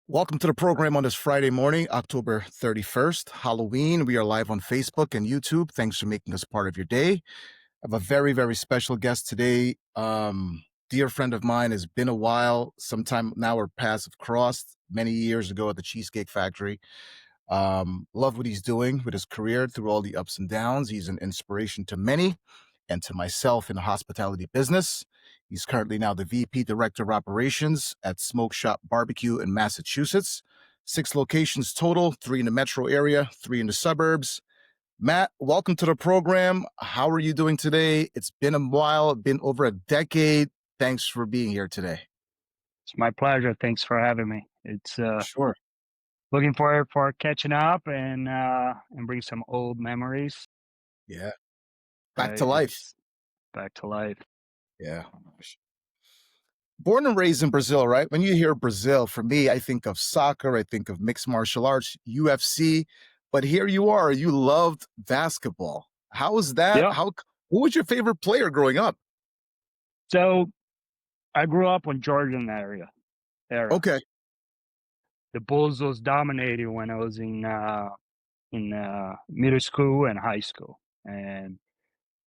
Welcome to the program on this Friday morning, October 31st, Halloween. We are live on Facebook and YouTube. Thanks for making us part of your day. I have a very, very special guest today. Dear friend of mine. Has been a while. Sometime now our paths have crossed many years ago at the Cheesecake Factory. Love what he's doing with his career through all the ups and downs. He's an inspiration to many and to myself in the hospitality business. He's currently now the VP Director of Operations at Smoke Shop Barbecue in Massachusetts. 6 locations total, 3 in the metro area, 3 in the suburbs. Matt, welcome to the program. How are you doing today? It's been a while, been over a decade. Thanks for being here today. It's my pleasure. Thanks for having me. It's Sure. looking forward for catching up and bring some old memories. Yeah. Back to Right, life. it's back to life. Yeah. Born and raised in Brazil, right? When you hear Brazil, for me, I think of soccer, I think of mixed martial arts, UFC. But here you are, you loved basketball. How was that? Yeah. Who was your favorite player growing up? So I grew up in Georgian era. Okay, The Bulls was dominating when I was in middle school and high school, and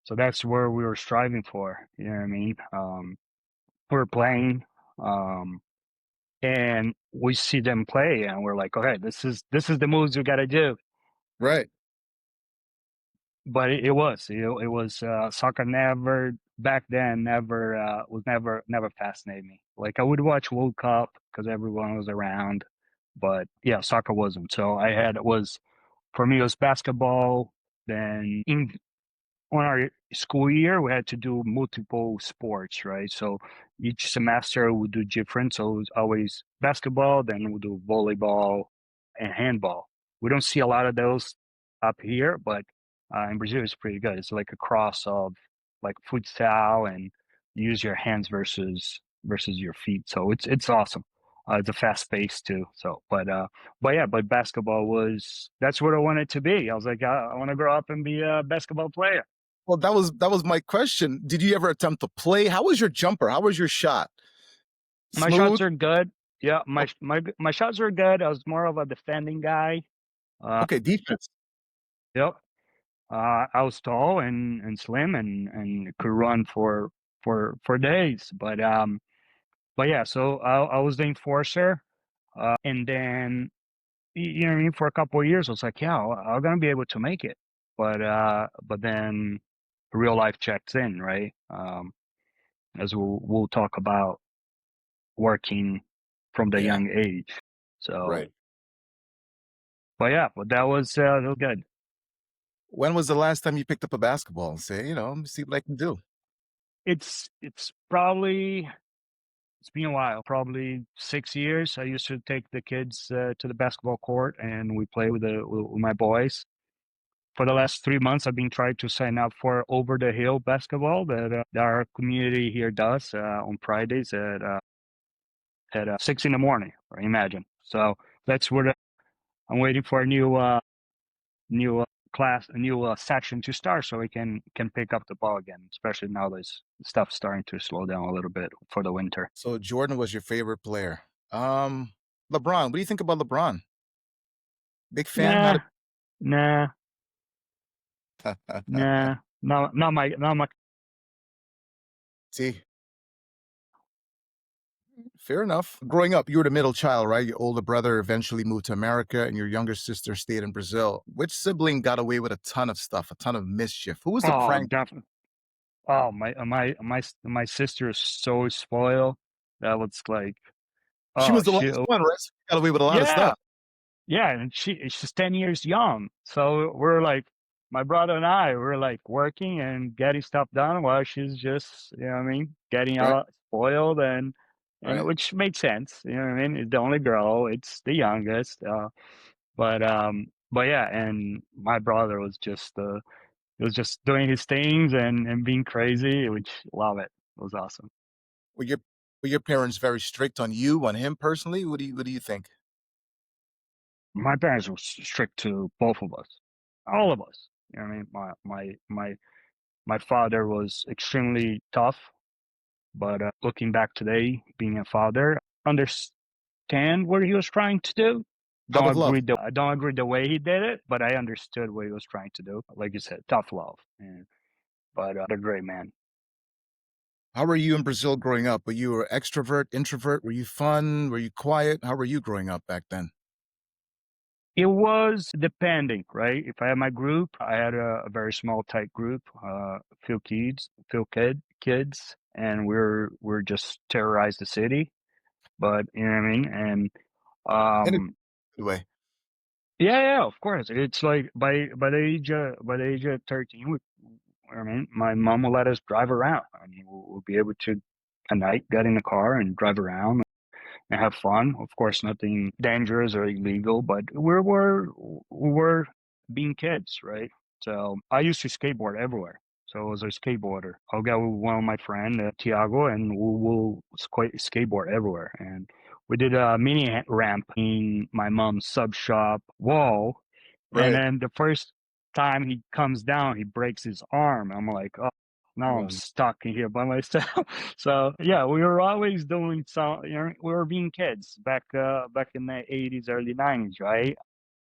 so that's where we were striving for. You know what I mean? We were playing. And we see them play and we're like, okay, this is the moves we got to do. right. But it was soccer never back then never was never fascinated me. Like I would watch World Cup because everyone was around, but yeah, soccer wasn't. So I had it was for me it was basketball. Then in on our school year, we had to do multiple sports, right? So each semester we do different. So it was always basketball, then we'll do volleyball and handball. We don't see a lot of those up here, but in Brazil it's pretty good. It's like a cross of like futsal and use your hands versus your feet. So it's awesome. It's a fast pace too. So, but basketball was that's what I wanted to be. I was like, I want to grow up and be a basketball player. Well, that was my question. Did you ever attempt to play? How was your jumper? How was your shot? My shots Smooth? are good. Yeah, O- my shots are good. I was more of a defending guy. Uh, Okay, defense. yep. I was tall and slim and could run for days. But yeah. So I was the enforcer, and then you know what I mean. For a couple of years, I was like, yeah, I'm gonna be able to make it. But then real life checks in, right? As we'll talk about working from the Yeah, young age. So right. but yeah, but that was good. When was the last time you picked up a basketball and say, let me see what I can do? It's probably it's been a while, probably 6 years. I used to take the kids to the basketball court and we play with my boys. For the last 3 months, I've been trying to sign up for over the hill basketball that our community here does on Fridays at 6 in the morning. Imagine. So that's what I'm waiting for a new class, a new section to start, so we can pick up the ball again. Especially now, this stuff starting to slow down a little bit for the winter. So Jordan was your favorite player. Um, LeBron, what do you think about LeBron? Big fan? Not Nah, nah, a nah. No, not my. See, fair enough. Growing up, you were the middle child, right? Your older brother eventually moved to America and your younger sister stayed in Brazil. Which sibling got away with a ton of stuff, a ton of mischief? Who was the Oh, prank? definitely. Oh, my sister is so spoiled. That was like, She oh, was the last one, right? So she got away with a lot of yeah, stuff. yeah, and she's 10 years young. So we're like, my brother and I were like working and getting stuff done while she's just, you know what I mean, getting Right, spoiled and right. which made sense. You know what I mean? It's the only girl. It's the youngest. But yeah, and my brother was just doing his things and being crazy, which love it. It was awesome. Were your were your parents very strict on you, on him personally? What do you think? My parents were strict to both of us, all of us. You know what I mean? My father was extremely tough, but looking back today, being a father, understand what he was trying to do. Out of love. I don't agree the way he did it, but I understood what he was trying to do. Like you said, tough love. And, but a great man. How were you in Brazil growing up? Were you an extrovert, introvert? Were you fun? Were you quiet? How were you growing up back then? It was depending, right? If I had my group, I had a very small, tight group, kids, and we're just terrorize the city. But you know what I mean? And In a um, good way. yeah, of course. It's like by the age of 13, I mean, my mom will let us drive around. I mean, we'll be able to at night get in the car and drive around and have fun. Of course, nothing dangerous or illegal, but we were being kids, right? So I used to skateboard everywhere. So I was a skateboarder. I'll get with one of my friend, Tiago, and we'll skateboard everywhere. And we did a mini ramp in my mom's sub shop wall. And Right. then the first time he comes down, he breaks his arm. I'm like, oh, now I'm Um, stuck in here by myself. So yeah, we were always doing some. You know, we were being kids back in the 80s, early 90s, right?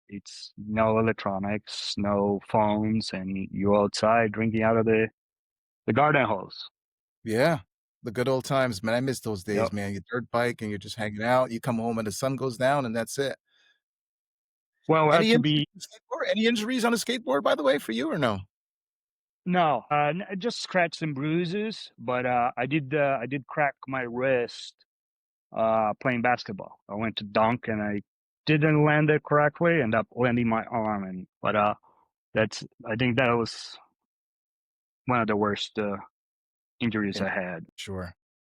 It's no electronics, no phones, and you outside drinking out of the garden hose. yeah. The good old times, man. I miss those Yep. days, man. Your dirt bike and you're just hanging out. You come home and the sun goes down and that's it. Well, Any to injuries be on a skateboard? Any injuries on a skateboard, by the way, for you or no? no, just scratches and bruises, but I did crack my wrist playing basketball. I went to dunk and I didn't land it correctly, ended up landing my arm, and but that's I think that was one of the worst injuries And I had. sure.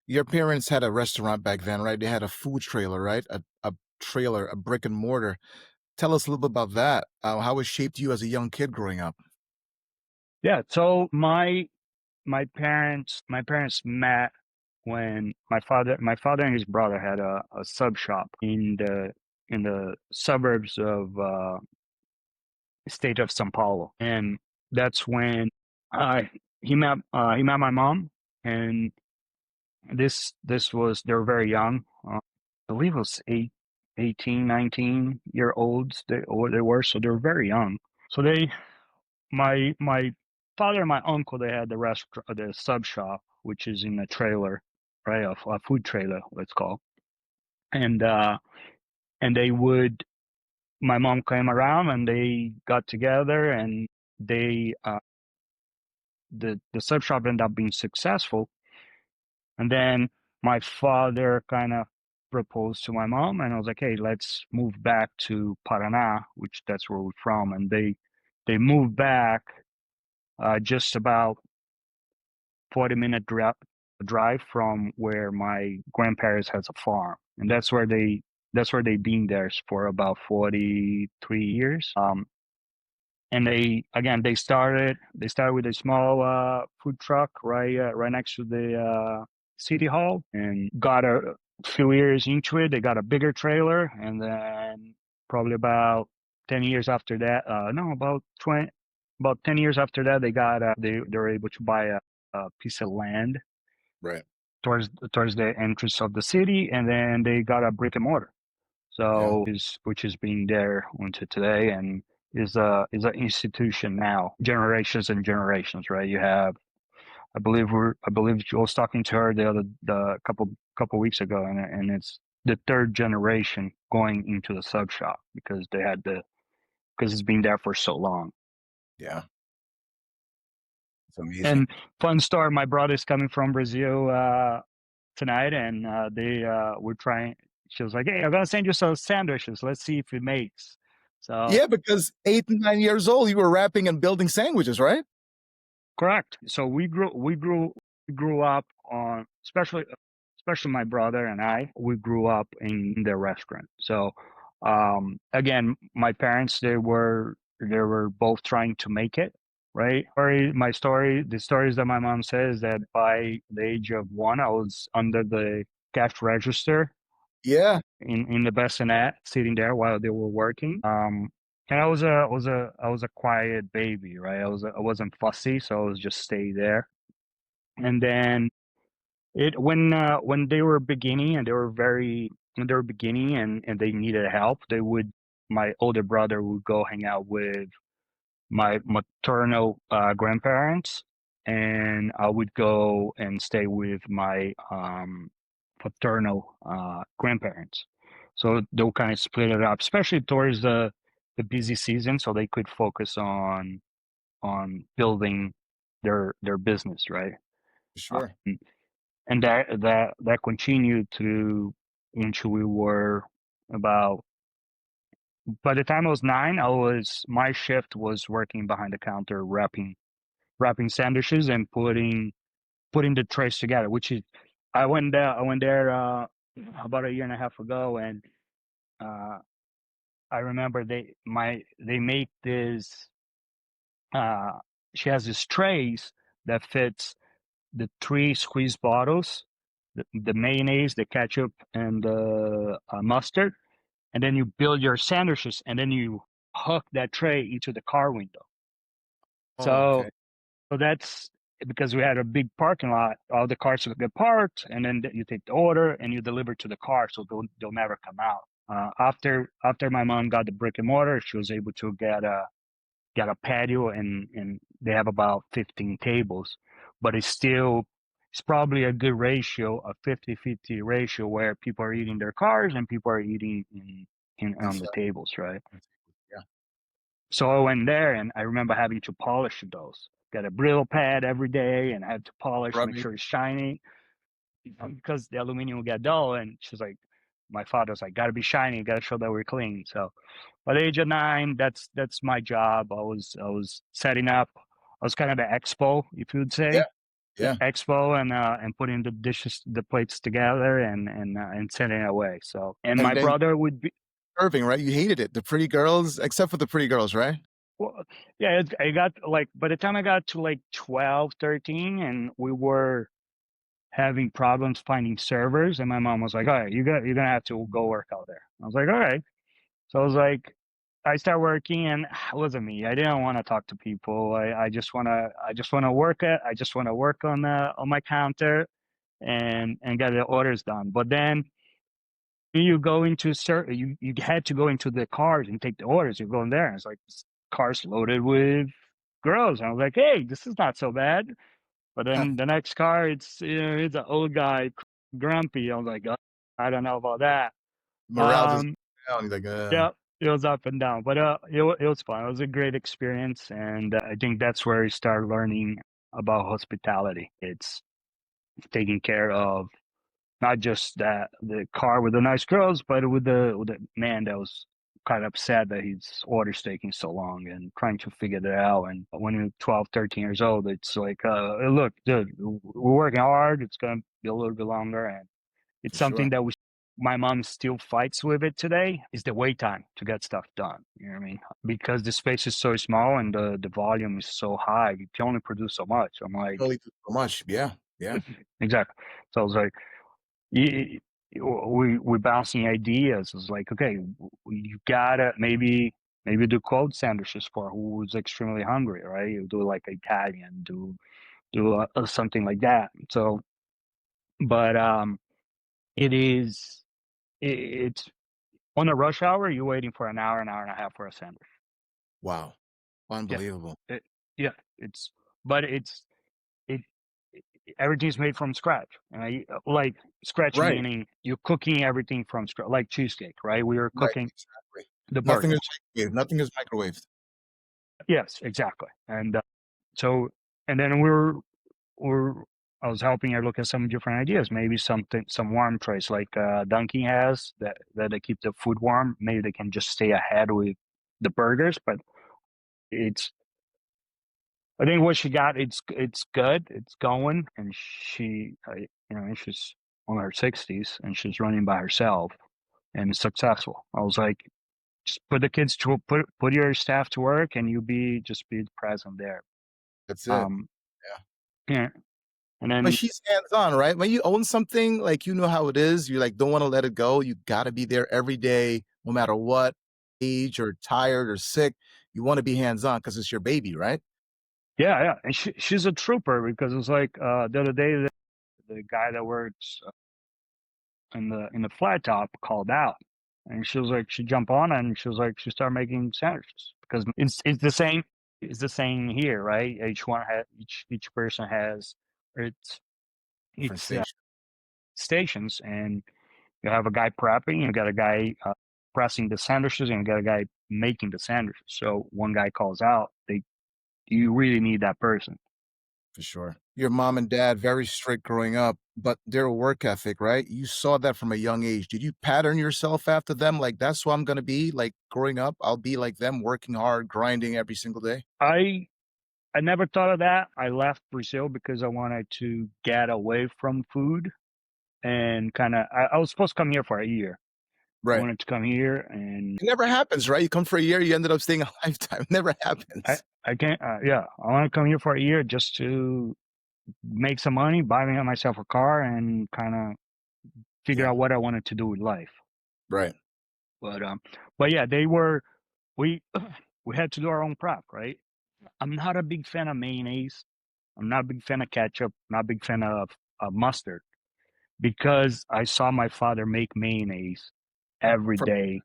Your parents had a restaurant back then, right? They had a food trailer, right? A trailer, a brick and mortar. Tell us a little bit about that. How it shaped you as a young kid growing up. Yeah, so my parents met when my father and his brother had a sub shop in the suburbs of state of São Paulo, and that's when uh, he met my mom, and this was they were very young. I believe it was 18, 19-year olds they were, so they were very young. So my father and my uncle, they had the sub shop, which is in a trailer, right? A food trailer, let's call. And they would my mom came around and they got together and they the sub shop ended up being successful. And then my father kind of proposed to my mom, and I was like, hey, let's move back to Paraná, which that's where we're from. And they moved back just about 40-minute drive from where my grandparents has a farm, and that's where they've been there for about 43 years. And they started with a small food truck right next to the city hall, and got a few years into it, they got a bigger trailer, and then probably about 10 years after that, no, about 10 years after that, they were able to buy a piece of land Right. towards the entrance of the city, and then they got a brick and mortar. Yeah. So which is being there until today, and is an institution now, generations and generations, right? You have, I believe I was talking to her the couple weeks ago, and it's the third generation going into the sub shop because it's been there for so long. Yeah. It's amazing. And fun story, my brother's coming from Brazil tonight, and they were trying. She was like, "Hey, I'm gonna send you some sandwiches. Let's see if it makes." So Yeah, because 8 and 9 years old, you were wrapping and building sandwiches, right? correct. So we grew up on, especially my brother and I. We grew up in the restaurant. So again, my parents, they were both trying to make it. Right. The stories that my mom says, that by the age of one, I was under the cash register Yeah. in the bassinet, sitting there while they were working. And I was a quiet baby, right? I wasn't fussy, so I was just stay there. And then when they were beginning and they were very in their beginning and they needed help, my older brother would go hang out with my maternal grandparents, and I would go and stay with my paternal grandparents. So they'll kind of split it up, especially towards the busy season, so they could focus on building their business, right? Sure. Um, and that continued through until we were about. By the time I was 9, my shift was working behind the counter, wrapping sandwiches and putting the trays together. Which is, I went there about a year and a half ago, and uh, I remember they make this. Uh, she has these trays that fits the 3 squeeze bottles, the mayonnaise, the ketchup, and the mustard, and then you build your sandwiches, and then you hook that tray into the car window. Oh, okay. So that's because we had a big parking lot. All the cars would get parked, and then you take the order and you deliver to the car, so they'll never come out. After my mom got the brick and mortar, she was able to get a patio, and they have about 15 tables, but it's probably a good ratio, a 50-50 ratio, where people are eating their cars and people are eating in on the Inside. tables, right? Yeah. So I went there, and I remember having to polish those. Got a Brillo pad every day, and I had to polish, make Rubbing. sure it's shiny, because the aluminum will get dull. And she's like, my father was like, "Got to be shiny, got to show that we're clean." So, by the age of 9, that's my job. I was setting up. I was kind of the expo, if you would Yeah. say, the Yeah. expo, and putting the dishes, the plates together, and sending it away. So, and And my then brother would be. serving, right? You hated it. The pretty girls, except for the pretty girls, right? Well, yeah, I got like, by the time I got to like 12, 13, and we were having problems finding servers, and my mom was like, "All right, you're gonna have to go work out there." I was like, "All right." So I was like, I started working, and it wasn't me. I didn't want to talk to people. I just wanna work it. I just want to work on my counter and get the orders done. But then you go into you had to go into the cars and take the orders. You go in there, and it's like cars loaded with girls. And I was like, "Hey, this is not so bad." But then the next car, it's an old guy, grumpy. I was like, I don't know about that. Morale just Um, down. He's like, yeah, it was up and down, but it was fun. It was a great experience, and I think that's where I started learning about hospitality. It's taking care of not just the car with the nice girls, but with the man that was kind of upset that his order's taking so long and trying to figure that out. And when you're 12, 13 years old, it's like, look, dude, we're working hard. It's going to be a little bit longer. And it's for sure. something that my mom still fights with it today, is the wait time to get stuff done. You know what I mean? Because the space is so small and the volume is so high, you can only produce so much. I'm You like, only do so much. Yeah. Yeah. exactly. So I was like, y- we bouncing ideas. It's like, okay, you gotta maybe do cold sandwiches for who's extremely hungry, right? You do like Italian, do something like that. So, but it is it's on a rush hour. You're waiting for an hour and a half for a sandwich. Wow. Yeah, Unbelievable. it, yeah, it's but it, everything's made from scratch. And like scratch Right. meaning you're cooking everything from scratch, like cheesecake, right? We were Right. cooking Exactly. the Nothing is burgers. microwaved. Nothing is microwaved. Yes, exactly. And so, and then we're I was helping her look at some different ideas. Maybe some warm trays like Dunkin' has that they keep the food warm. Maybe they can just stay ahead with the burgers, but it's I think what she got, it's good, it's going, and she's on her 60s and she's running by herself and is successful. I was like, just put the kids to put your staff to work, and just be present there. That's it. Um, Yeah. yeah, and But then she's hands on, right? When you own something, like you know how it is. You like don't want to let it go. You got to be there every day, no matter what age or tired or sick. You want to be hands on because it's your baby, right? yeah, and she's a trooper, because it's like the other day the guy that works in the flat top called out, and she was like, she jumped on and she was like, she started making sandwiches because it's the same. It's the same here, right? Each person has its Different its station stations, and you have a guy prepping, you got a guy pressing the sandwiches, and you got a guy making the sandwiches. So one guy calls out, you really need that person. for sure. Your mom and dad very strict growing up, but their work ethic, right? You saw that from a young age. Did you pattern yourself after them? Like that's who I'm gonna be. Like growing up, I'll be like them, working hard, grinding every single day. I never thought of that. I left Brazil because I wanted to get away from food and kind of. I was supposed to come here for a year. I Right. wanted to come here, and It never happens, right? You come for a year, you ended up staying a lifetime. Never I happens. I can't. Yeah, I want to come here for a year just to make some money, buy myself a car, and kind of figure Yeah. out what I wanted to do with life. Right. But but yeah, they were we we had to do our own prep, right? I'm not a big fan of mayonnaise. I'm not a big fan of ketchup. Not a big fan of mustard because I saw my father make mayonnaise every From day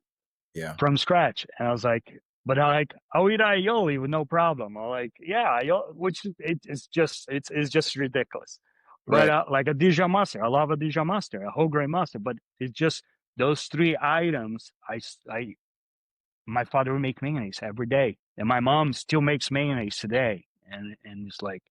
yeah. from scratch, and I was like, but I like I'll eat aioli with no problem. I'm like, yeah, which it's just ridiculous. But Right. like a Dijon mustard, I love a Dijon mustard, a whole grain mustard. But it's just those three items. I my father would make mayonnaise every day, and my mom still makes mayonnaise today, and it's like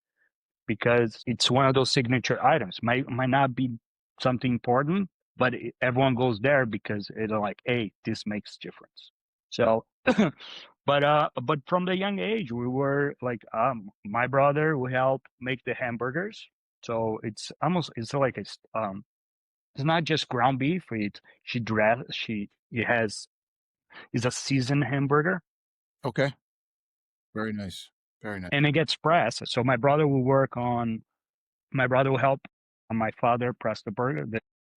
because it's one of those signature items. Might not be something important, but everyone goes there because they're like, hey, this makes difference. So, but from the young age, we were like, my brother will help make the hamburgers. So it's like it's not just ground beef. It has is a seasoned hamburger, Okay. Very nice. Very nice. and it gets pressed. So my brother will help my father press the burger.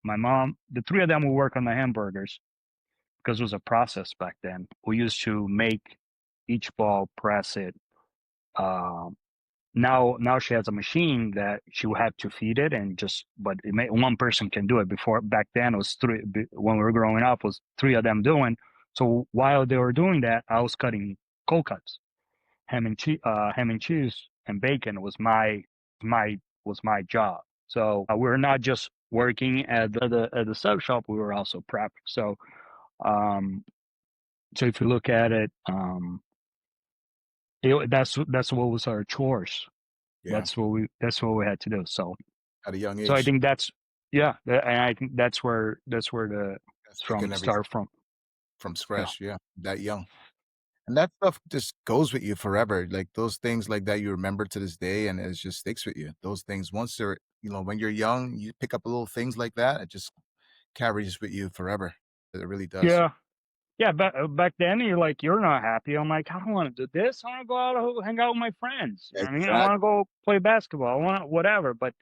My mom, the three of them will work on the hamburgers because it was a process back then. We used to make each ball, press it. Um, now she has a machine that she will have to feed it and but one person can do it. Before back then it was three. When we were growing up, it was three of them doing. So while they were doing that, I was cutting cold cuts, ham and cheese, and bacon my was my job. So we're not just working at the sub shop; we were also prepping. Um, so if you look at it, that's what was our chores. Yeah. That's what we had to do. At a young So I age. think and I think that's where the That's from picking everything start from. from Yeah, scratch. Yeah. That young. And that stuff just goes with you forever. Like those things like that you remember to this day and it just sticks with you. Those things once they're when you're young, you pick up little things like that, it just carries with you forever. It really does. yeah. Yeah, back then you're not happy. I'm like, I don't want to do this. I want to go out hang out with my friends. You know what I mean? I want to Exactly. go play basketball. I want whatever. But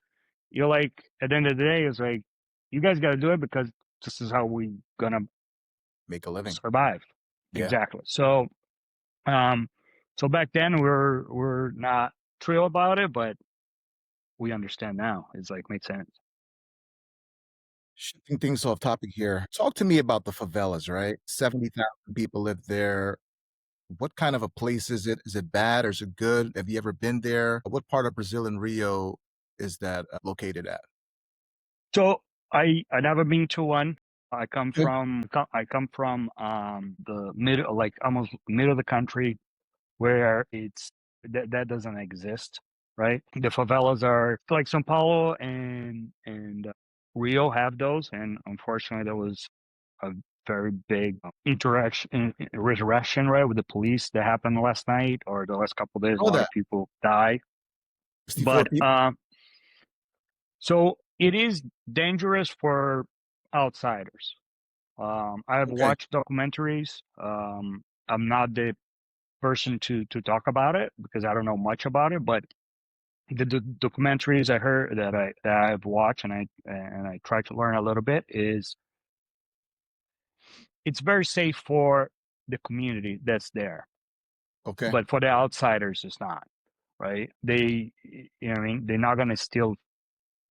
you're like, at the end of the day, it's like you guys got to do it because this is how we gonna Make a living. survive. Yeah. Exactly. Um, so back then we're not thrilled about it, but we understand now. It's like makes sense. Shifting things off topic here. Talk to me about the favelas, right? 70,000 people live there. What kind of a place is it? Is it bad or is it good? Have you ever been there? What part of Brazil and Rio is that located at? So I never been to one. Okay. I come from the middle, like almost middle of the country, where that doesn't exist, right? The favelas are like São Paulo and Rio have those, and unfortunately, there was a very big resurrection, right, with the police that happened last night or the last couple of days. A Know lot that. of people die, 64 but people? so it is dangerous for outsiders. I've Okay. watched documentaries. I'm not the person to talk about it because I don't know much about it, but the documentaries I heard that I've watched and I try to learn a little bit is it's very safe for the community that's there, Okay. but for the outsiders, it's not, right? They, you know what I mean? They're not gonna steal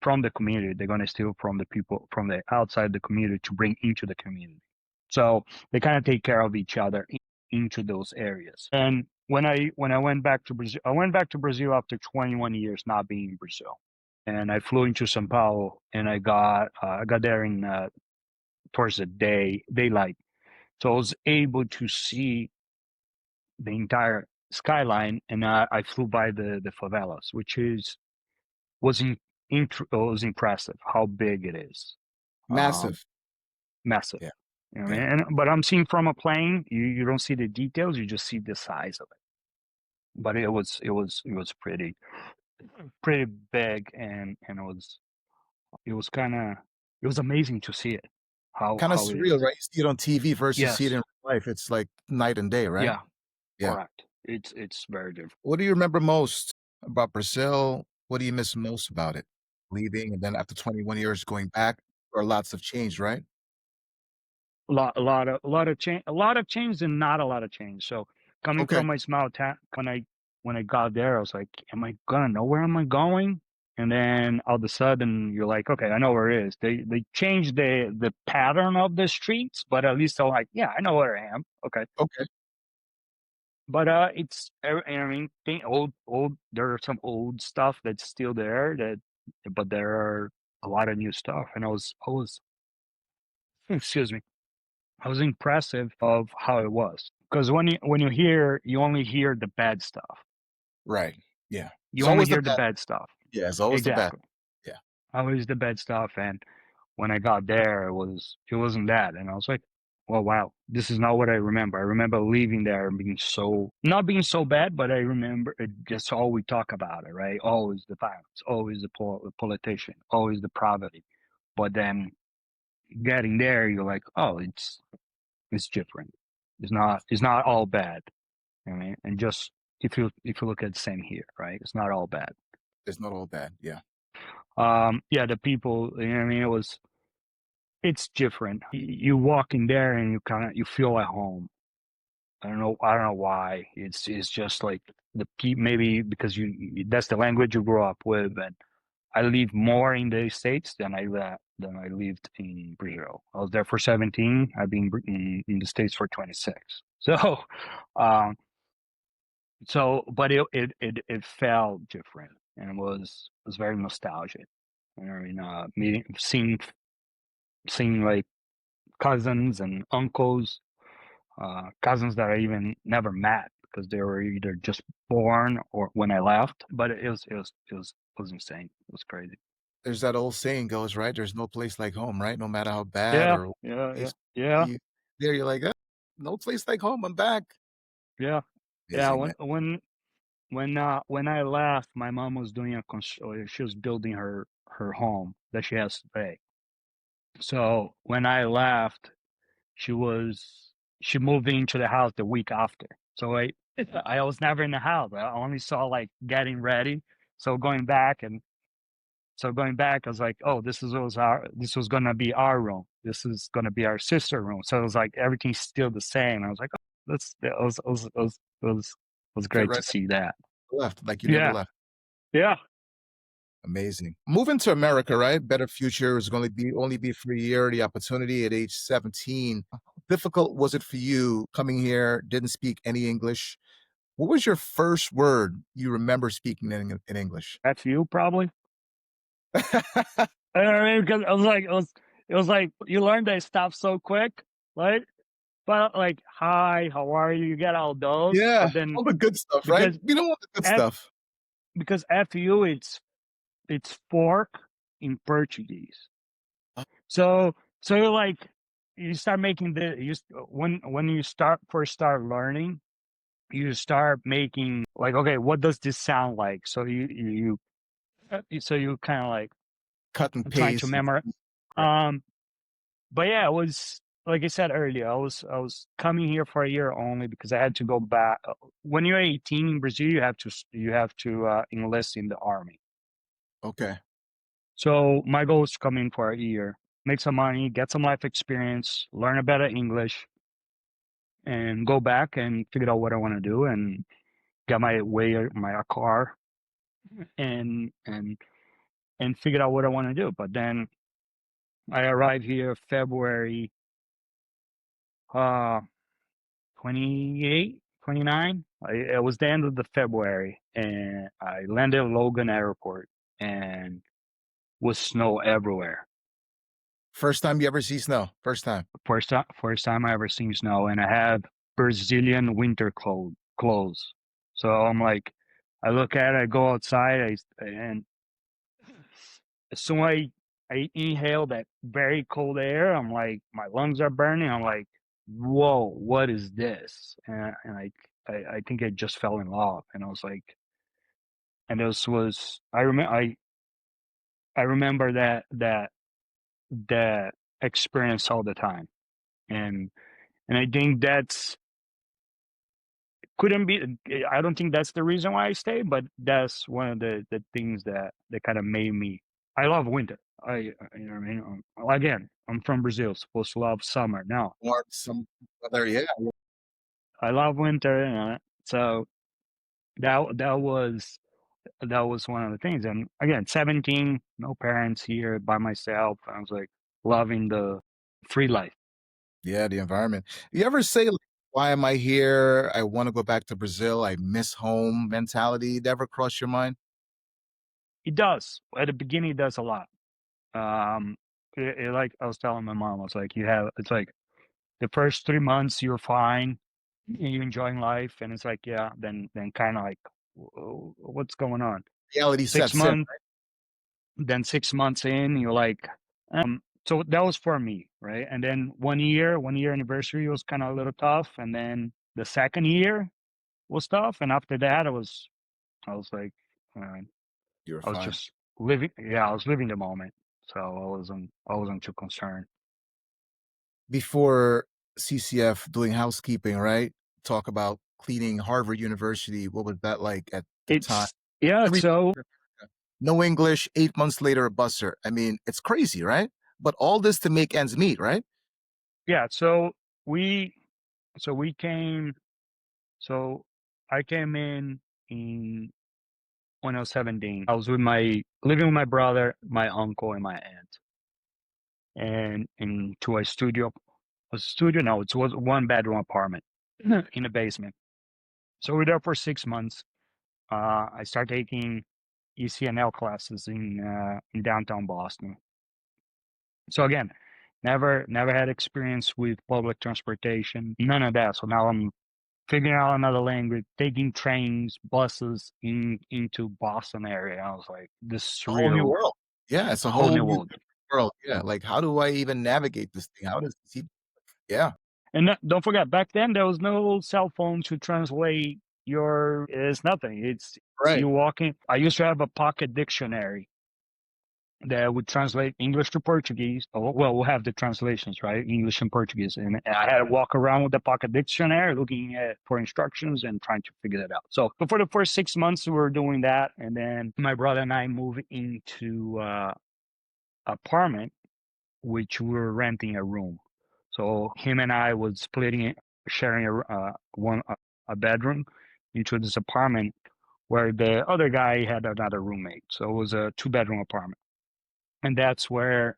from the community. They're going to steal from the people from the outside the community to bring into the community. So they kind of take care of each other into those areas. And when I went back to Brazil, I went back to Brazil after 21 years not being in Brazil, and I flew into São Paulo, and I got there in towards the daylight, so I was able to see the entire skyline, and I flew by the favelas, which was was impressive how big it is, um, Massive. massive. Yeah. You know what I Yeah. mean? But I'm seeing from a plane, you don't see the details, you just see the size of it. But it was pretty big, and it was kind of it was amazing to see it Kind of how it surreal, is. right? You see it on TV versus see it Yes, in real life. It's like night and day, right? yeah, Yeah. correct. It's very different. What do you remember most about Brazil? What do you miss most about it? Leaving and then after 21 years going back, or lots have changed, right? A lot of change and not a lot of change. So coming Okay. from my small town, when I got there, I was like, "Am I gonna know where am I going?" And then all of a sudden, you're like, "Okay, I know where it is." They changed the pattern of the streets, but at least I'm like, "Yeah, I know where I am." Okay, Okay. but I mean, old. There are some old stuff that's still there but there are a lot of new stuff, and I was excuse me. I was impressive of how it was because you only hear the bad stuff. Right. Yeah. It's You only always the hear the bad. bad stuff. Yeah, it's always the bad. Exactly. Yeah. Always the bad stuff. And when I got there, it wasn't that. And I was like, well, wow, this is not what I remember. I remember leaving there and being not being so bad, but I remember just all we talk about it, right? Always the violence, always the politician, always the poverty. But then getting there, you're like, oh, it's different. It's not all bad. I mean, and just if you look at the same here, right? It's not all bad. It's not all bad. Yeah. Yeah, the people. I mean, it's different. You walk in there and you feel at home. I don't know why. It's just like maybe because that's the language you grew up with, and I live more in the States than I lived in Brazil. I was there for 17. I've been in the States for 26. So, um, but it felt different, and it was very nostalgic. You know, I mean, seeing like cousins and uncles, cousins that I even never met because they were either just born or when I left. But it was insane. It was crazy. There's that old saying goes, right? There's no place like home, right? No matter how bad Yeah, or yeah, yeah, place yeah, you there, you're like, no place like home. I'm back. yeah, yeah. Amazing, man. When I left, my mom was she was building her home that she has today. So when I left, she was she moved into the house the week after. So I was never in the house. I only saw like getting ready. So going back, I was like, oh, this was gonna be our room. This is gonna be our sister room. So it was like everything's still the same. I was like, oh, it was Fit great right to see that. left, like you never Yeah, left. yeah. Amazing. Moving to America, right? Better future is going to be only be for a year. The opportunity at age 17. How difficult was it for you coming here? Didn't speak any English. What was your first word you remember speaking in English? That's you probably. You know what I mean? Because it was like you learn that stuff so quick, right? But like, hi, how are you? You get all those, Yeah, but then all the good stuff, right? because We don't want the good F stuff. because FU it's fork in Portuguese. Uh, So you're like you start making when you start learning, you start making like, okay, what does this sound like? So you kind of like cut and trying to paste. memorize. Right. Um, but yeah, it was like I said earlier. I was coming here for a year only because I had to go back. When you're 18 in Brazil, you have to enlist in the army. Okay. So my goal is to come in for a year, make some money, get some life experience, learn a better English, and go back and figure out what I want to do and get my car and and figure out what I want to do. But then I arrived here February uh 28, 29. It was the end of the February, and I landed at Logan Airport, and was snow everywhere. First time you ever see snow? First time. First time I ever seen snow, and I had Brazilian winter clothes. So I'm like, I look at it, I go outside, and as soon as I inhale that very cold air, I'm like, my lungs are burning. I'm like, whoa, what is this? And I think I just fell in love, and I was like, and this was I remember that experience all the time, and I think that's couldn't be. I don't think that's the reason why I stayed, but that's one of the things that kind of made me. I love winter. You know what I mean. Again, I'm from Brazil, supposed to love summer. No, Or some other, yeah. I love winter. So that was one of the things. And again, 17, no parents here, by myself. I was like loving the free life. Yeah, the environment. You ever say, like, why am I here? I want to go back to Brazil. I miss home mentality. Never cross your mind? It does. At the beginning, it does a lot. Like I was telling my mom, I was like, it's like the first 3 months you're fine, and you're enjoying life, and it's like, yeah, then kind of like, what's going on? Reality Six sets in. months, then 6 months in, you're like, so that was for me, right? And then 1 year anniversary was kind of a little tough, and then the second year was tough, and after that, I was like, uh, You're I was fine. just living, yeah, I was living the moment, so I wasn't too concerned. Before CCF doing housekeeping, right? Talk about cleaning Harvard University. What was that like at the time? It's yeah, Every so no English, 8 months later, a busser. I mean, it's crazy, right? But all this to make ends meet, right? yeah, we we came so I came in when I was 17. I was living with my brother, my uncle, and my aunt, and into a studio. No, it was a 1 bedroom apartment in the basement. So we were there for 6 months. I started taking ECNL classes in downtown Boston. So again, never had experience with public transportation, none of that. So now I'm figuring out another language, taking trains, buses into Boston area. I was like, this is A whole new real world. Yeah, it's a whole whole new new world. world. Yeah, like how do I even navigate this thing? How does he? Yeah, And don't forget, back then there was no cell phone to translate your. It's nothing. It's right. you walking. I used to have a pocket dictionary that would translate English to Portuguese. Well, we'll have the translations, right? English and Portuguese. And I had to walk around with the pocket dictionary looking at for instructions and trying to figure that out. So for the first 6 months, we were doing that. And then my brother and I moved into apartment, which we were renting a room. So him and I was splitting it, sharing a bedroom into this apartment where the other guy had another roommate. So it was a 2 bedroom apartment, and that's where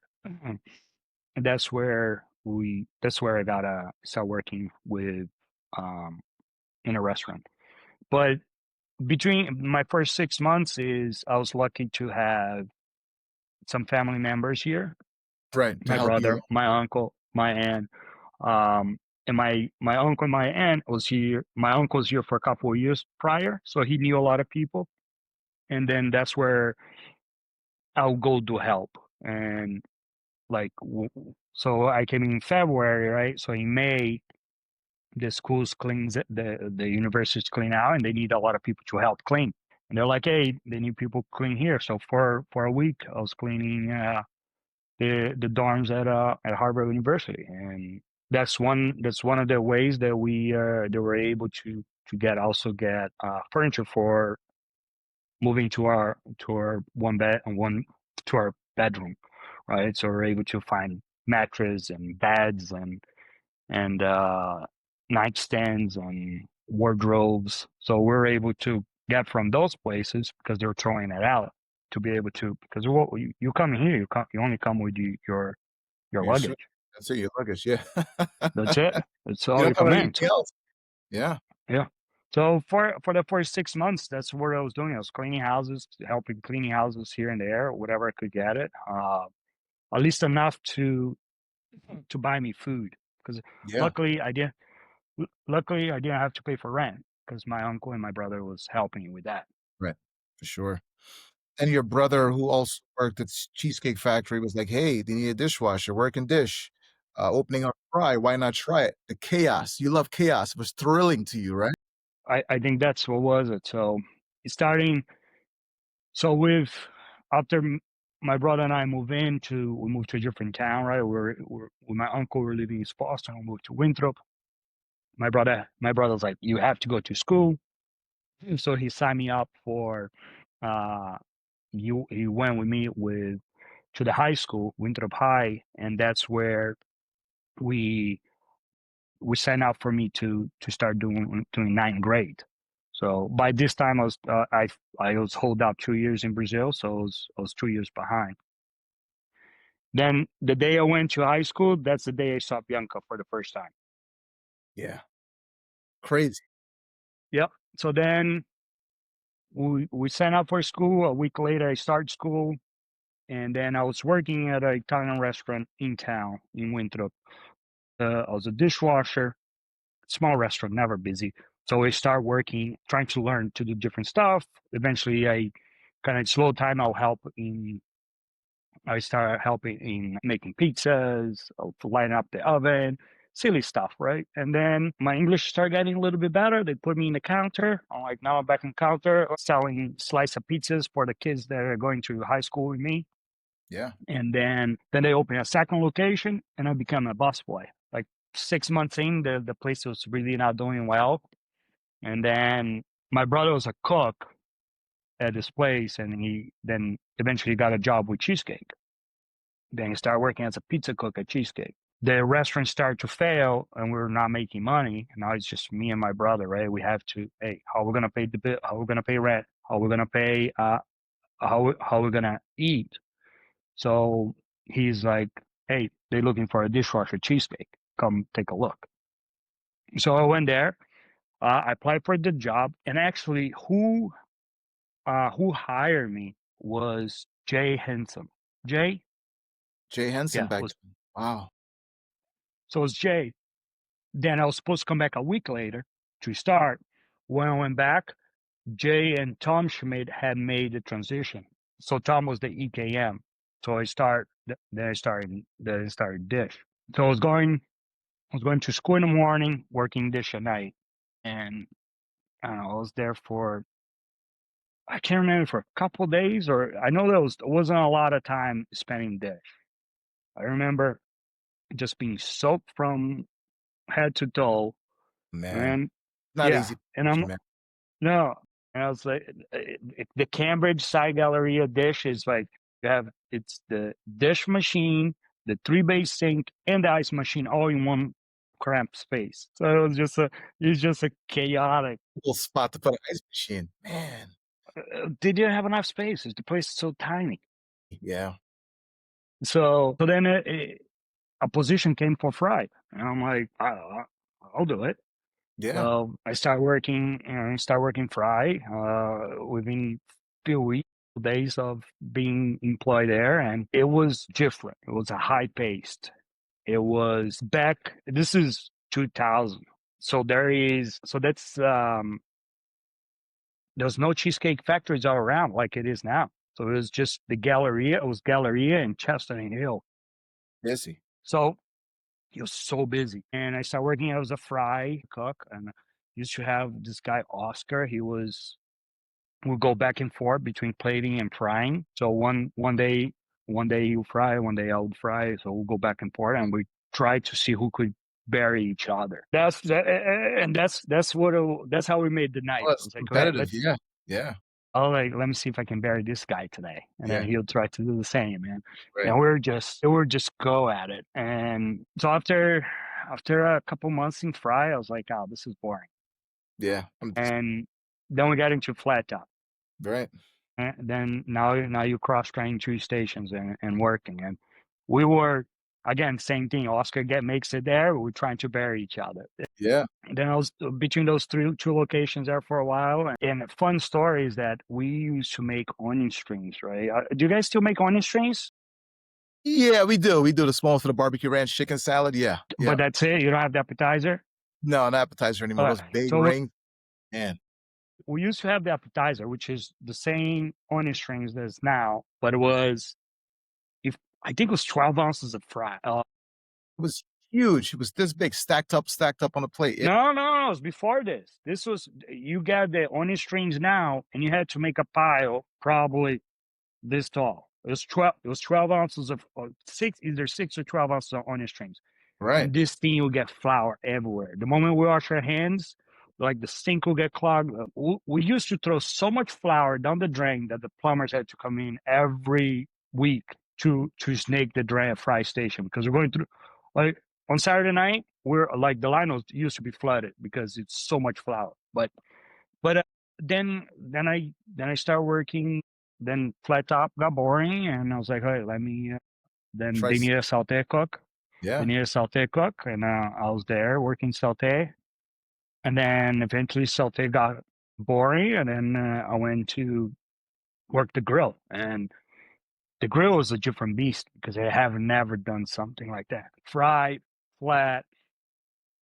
I got to start working with um in a restaurant. But between my first 6 months is I was lucky to have some family members here, Right, to my help you brother, along. my uncle, my aunt. And my uncle and my aunt was here. My uncle was here for a couple of years prior, so he knew a lot of people. And then that's where I'll go to help. And like so I came in February, right? So in May the schools cleans it, the universities clean out, and they need a lot of people to help clean. And they're like, hey, they need people clean here. So for a week I was cleaning the dorms at Harvard University. And that's one of the ways that they were able to get furniture for moving to our one to our bedroom, right? So we're able to find mattress and beds and nightstands and wardrobes. So we're able to get from those places because they're throwing it out to be able to, because what you come here, you only come with your Your suit. luggage. That's it, your luggage, yeah. That's it. That's You all don't you come come with in. anything else. Yeah, Yeah. So for the first 6 months, that's what I was doing. I was cleaning houses, helping cleaning houses here and there, whatever I could get it. At least enough to buy me food. Because yeah, luckily I didn't. Luckily I didn't have to pay for rent because my uncle and my brother was helping me with that. right, for sure. And your brother who also worked at Cheesecake Factory was like, "Hey, they need a dishwasher, working dish, opening up fry, why not try it?" The chaos, you love chaos, it was thrilling to you, right? I think that's what was it. So starting so with after my brother and I we moved to a different town, right? We're with my uncle. We're living in East Boston. We moved to Winthrop. My brother's like, you have to go to school. So he signed me up for. Uh, he went with me with to the high school, Winthrop High, and that's where we we signed up for me to start doing ninth grade. So by this time, I was holed out 2 years in Brazil, so I was 2 years behind. Then the day I went to high school, that's the day I saw Bianca for the first time. Yeah, crazy. Yep. So then we signed up for school. A week later, I started school, and then I was working at an Italian restaurant in town in Winthrop. I was a dishwasher, small restaurant, never busy. So I start working, trying to learn to do different stuff. Eventually, I kind of slow time. I started helping in making pizzas, lighting up the oven, silly stuff, right? And then my English started getting a little bit better. They put me in the counter. I'm like, now I'm back in counter selling slice of pizzas for the kids that are going to high school with me. Yeah, And then they opened a second location, and I became a busboy. Like 6 months in, the place was really not doing well. And then my brother was a cook at this place, and he then eventually got a job with Cheesecake. Then he started working as a pizza cook at Cheesecake. The restaurant started to fail, and we were not making money. And now it's just me and my brother, right? We have to, hey, how are we gonna pay the bill? How are we gonna pay rent? How are we gonna pay? How are we gonna eat? So he's like, hey, they're looking for a dishwasher Cheesecake. Come take a look. So I went there. I applied for the job, and actually, who hired me was Jay Henson. Jay, Jay Henson yeah, back was then. Wow. so it was Jay. Then I was supposed to come back a week later to start. When I went back, Jay and Tom Schmidt had made the transition. So Tom was the EKM. So then I started dish. So I was going to school in the morning, working dish at night, and I don't know. I was there for I can't remember for a couple days, or I know wasn't a lot of time spending dish. I remember just being soaked from head to toe, Man, and not yeah, easy and position, I'm man. no, and I was like, the Cambridge Side Galleria dish is like it's the dish machine, the three-bay sink, and the ice machine all in one cramped space. So it's just a chaotic. Cool spot to put an ice machine. Man. They didn't have enough space. The place is so tiny. Yeah. So then a position came for Fry, and I'm like, I'll do it. Yeah. So I start working Fry within few weeks, days of being employed there, and it was different. It was a high paced. It was back. This is 2000. So there's no Cheesecake Factories all around like it is now. So it was just the Galleria. It was Galleria and Chestnut Hill. Busy. So he was so busy. And I started working as a fry cook, and used to have this guy Oscar. We'll go back and forth between plating and frying. So one day you fry, one day I would fry. So we'll go back and forth, and we try to see who could bury each other. That's how we made the Oh, night. I it's was like, okay, competitive. Yeah. Yeah. let me see if I can bury this guy today, and then Yeah. he'll try to do the same, man. Right. And we were just go at it. And so after a couple months in fry, I was like, oh, this is boring. Yeah. And then we got into flat top. Right. And then now you cross train 2 stations and working. And we were again same thing. Oscar makes it there. We're trying to bury each other. Yeah. Then I was between those two locations there for a while. And a fun story is that we used to make onion strings, right? Do you guys still make onion strings? Yeah, we do. We do the small for the barbecue ranch chicken salad. Yeah. Yeah. But that's it. You don't have the appetizer. No, not appetizer anymore. Those big So rings, man. we used to have the appetizer, which is the same onion strings as now, but it was if I think it was 12 ounces of fry. It was huge. It was this big, stacked up on a plate. No, it was before this. This was you got the onion strings now, and you had to make a pile probably this tall. It was 12. It was 12 ounces of either 6 or 12 ounces of onion strings. Right. And this thing will get flour everywhere. The moment we wash our hands, like the sink will get clogged. We used to throw so much flour down the drain that the plumbers had to come in every week to snake the drain fry station because we're going through like on Saturday night, we're like the line was used to be flooded because it's so much flour. But then I start working. Then flat top got boring, and I was like, hey, let me. Then Try. they need a saute cook. They Yeah. need a saute cook, and I was there working saute. And then eventually saute got boring, and then I went to work the grill. And the grill was a different beast because I have never done something like that. Fry, flat,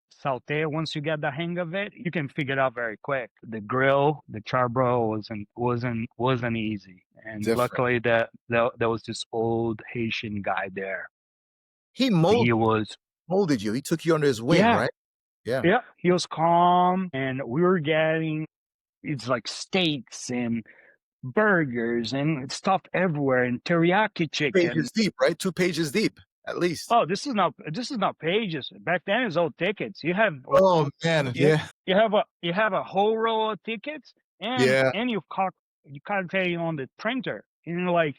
saute. Once you get the hang of it, you can figure it out very quick. The grill, the charbroil wasn't easy. And Different. luckily that there was this old Haitian guy there. He He was molded you. He took you under his wing, yeah, right? Yeah. yeah. He was calm, and we were getting it's like steaks and burgers and stuff everywhere, and teriyaki chicken. Pages deep, right? 2 pages deep, at least. Oh, this is not pages. Back then, it's all tickets. You have like Oh man, you yeah. you have a whole row of tickets, and Yeah. you can't pay on the printer. And you're like,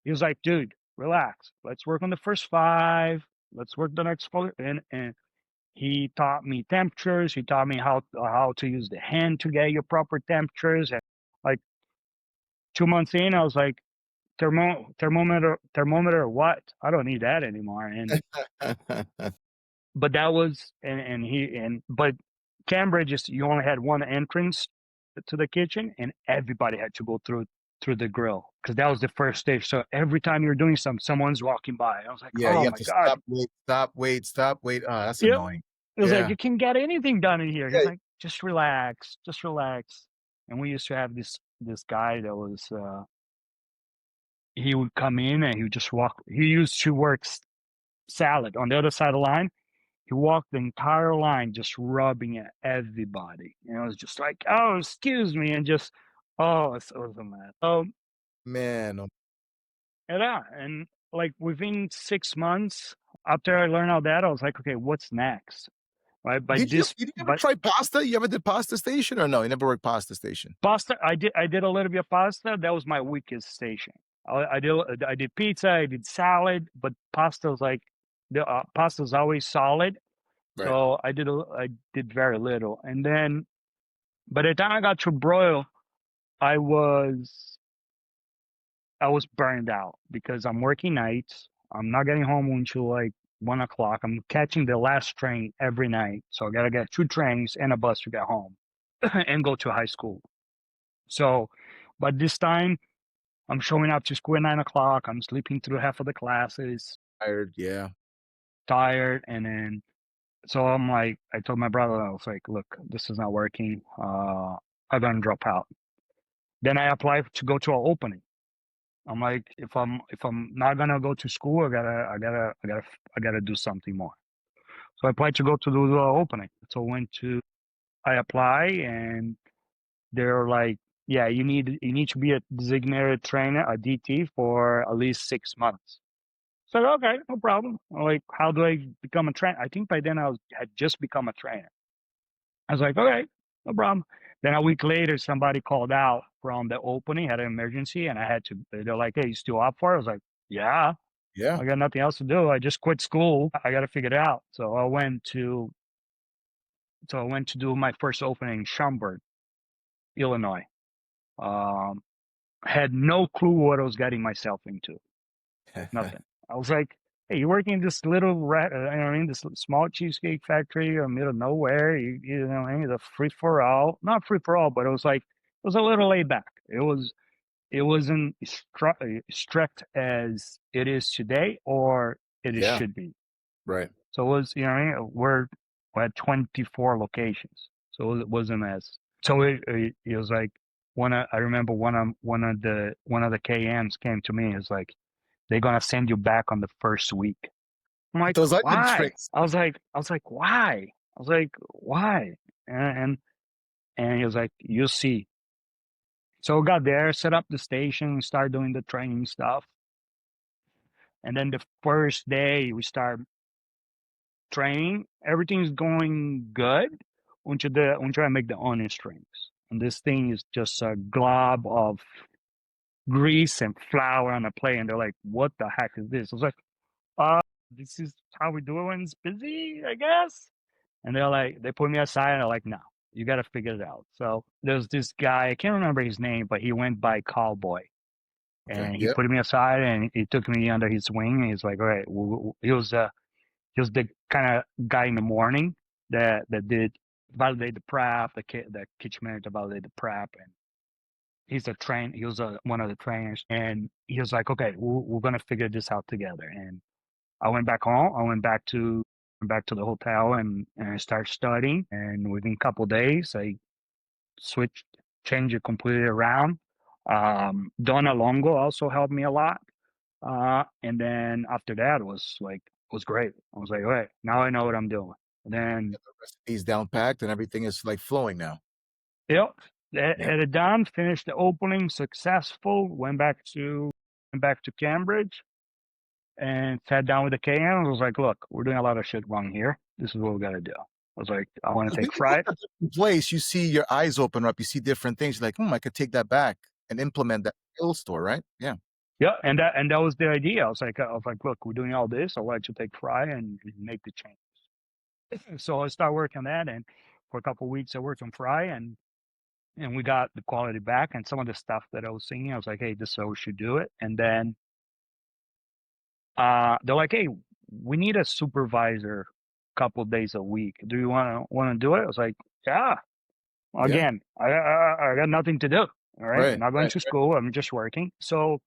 he was like, dude, relax. Let's work on the first five. Let's work the next four, and he taught me temperatures. He taught me how to use the hand to get your proper temperatures. And like 2 months in, I was like, thermometer, what? I don't need that anymore. And but that was but Cambridge is you only had one entrance to the kitchen, and everybody had to go through the grill because that was the first stage. So every time you're doing something, someone's walking by. I was like, Yeah, oh you have my to god, stop, wait, stop, wait, stop, wait. Oh, that's yep. annoying. It was like Yeah. you can get anything done in here. He's Yeah. like, just relax, just relax. And we used to have this guy that was he would come in and he would just walk. He used to work salad on the other side of the line. He walked the entire line just rubbing at everybody. And it was just like, oh, excuse me, and just it was a mess. Man, And like within 6 months after I learned all that, I was like, okay, what's next? Right? did you ever But try pasta? You ever did pasta station or no? You never worked pasta station. pasta, I did a little bit of pasta. That was my weakest station. I did pizza, I did salad, but pasta was like the pasta's always solid. Right. So I did very little. And then by the time I got to broil, I was I was burned out because I'm working nights. I'm not getting home until like 1 o'clock. I'm catching the last train every night. So I gotta get 2 trains and a bus to get home and go to high school. So by this time I'm showing up to school at 9 o'clock. I'm sleeping through half of the classes, Tired. Yeah. tired, and then so I'm like, I told my brother, I was like, look, this is not working. I'm gonna drop out. Then I applied to go to an opening. I'm like, if I'm not gonna go to school, I gotta do something more. So I applied to go to do the opening. So I apply, and they're like, yeah, you need to be a designated trainer, a DT, for at least 6 months. So okay, no problem. I'm like, how do I become a trainer? I think by then had just become a trainer. I was like, okay, no problem. Then a week later, somebody called out from the opening, had an emergency, and I had to. They're like, hey, you still up for it? I was like, yeah, Yeah. I got nothing else to do. I just quit school. I got to figure it out. So I went to do my first opening in Schaumburg, Illinois. Um, Had no clue what I was getting myself into. Nothing. I was like, hey, you're working in this little you know what I mean, this small cheesecake factory in the middle of nowhere. You know what I mean? The free for all, not free for all, but it was like it was a little laid back. It wasn't strict as it is today, or it is, Yeah. should be. Right. So it was, you know, what I mean? We had 24 locations, so it wasn't as. So it was like I remember one of the KMs came to me. It's like they're gonna send you back on the first week. I'm like, Those onion why? tricks. I was like, why? I was like, why? And he was like, you'll see. So we got there, set up the station, start doing the training stuff. And then the first day we start training, everything's going good until I make the onion strings. And this thing is just a glob of grease and flour on a plate. And they're like, what the heck is this? I was like, this is how we do it when it's busy, I guess. And they're like, they put me aside and they're like, no, you got to figure it out. So there's this guy, I can't remember his name, but he went by Cowboy. Okay. And he Yeah. put me aside and he took me under his wing. And he's like, all right, he was the kind of guy in the morning that did validate the prep, the kitchen manager validate the prep, and he was one of the trainers, and he was like, okay, we're gonna figure this out together. And I went back home. I went back to the hotel and I started studying. And within a couple of days, I switched, changed it completely around. Donna Longo also helped me a lot. And then after that was great. I was like, all right, now I know what I'm doing. And then, Recipes down packed and everything is like flowing now. yep, Yeah. had it done, finished the opening successful, went back to Cambridge and sat down with the KM. I was like, look, we're doing a lot of shit wrong here. This is what we got to do. I was like, I want to When take you go fry. to a different place, you see your eyes open up. You see different things. You're like, I could take that back and implement that skill store, right? Yeah. Yeah, and that was the idea. I was like, look, we're doing all this. I'll let you take fry and make the change. So I started working on that, and for a couple of weeks I worked on fry, and we got the quality back. And some of the stuff that I was singing, I was like, hey, this is how we should do it. And then they're like, hey, we need a supervisor a couple of days a week. Do you want to do it? I was like, yeah. Yeah. Again, I got nothing to do. All right, I'm Right. not going Right. to school. I'm just working. So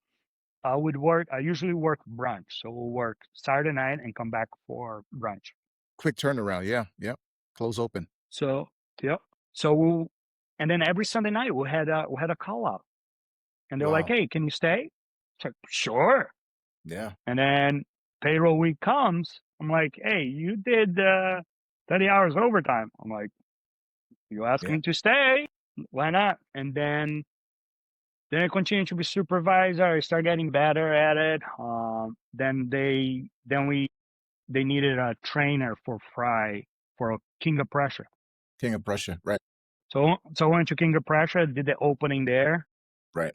I would work. I usually work brunch. So we'll work Saturday night and come back for brunch. Quick turnaround. Yeah. Yeah. Close open. So yeah. So and then every Sunday night we had a call out, and they're like, Wow. "Hey, can you stay?" It's like, "Sure." Yeah. And then payroll week comes. I'm like, "Hey, you did 30 hours overtime." I'm like, "You asked Yeah. me to stay. Why not?" And then I continued to be supervisor. I started getting better at it. They needed a trainer for fry for King of Prussia. King of Prussia. Right. So I went to King of Prussia, did the opening there. Right.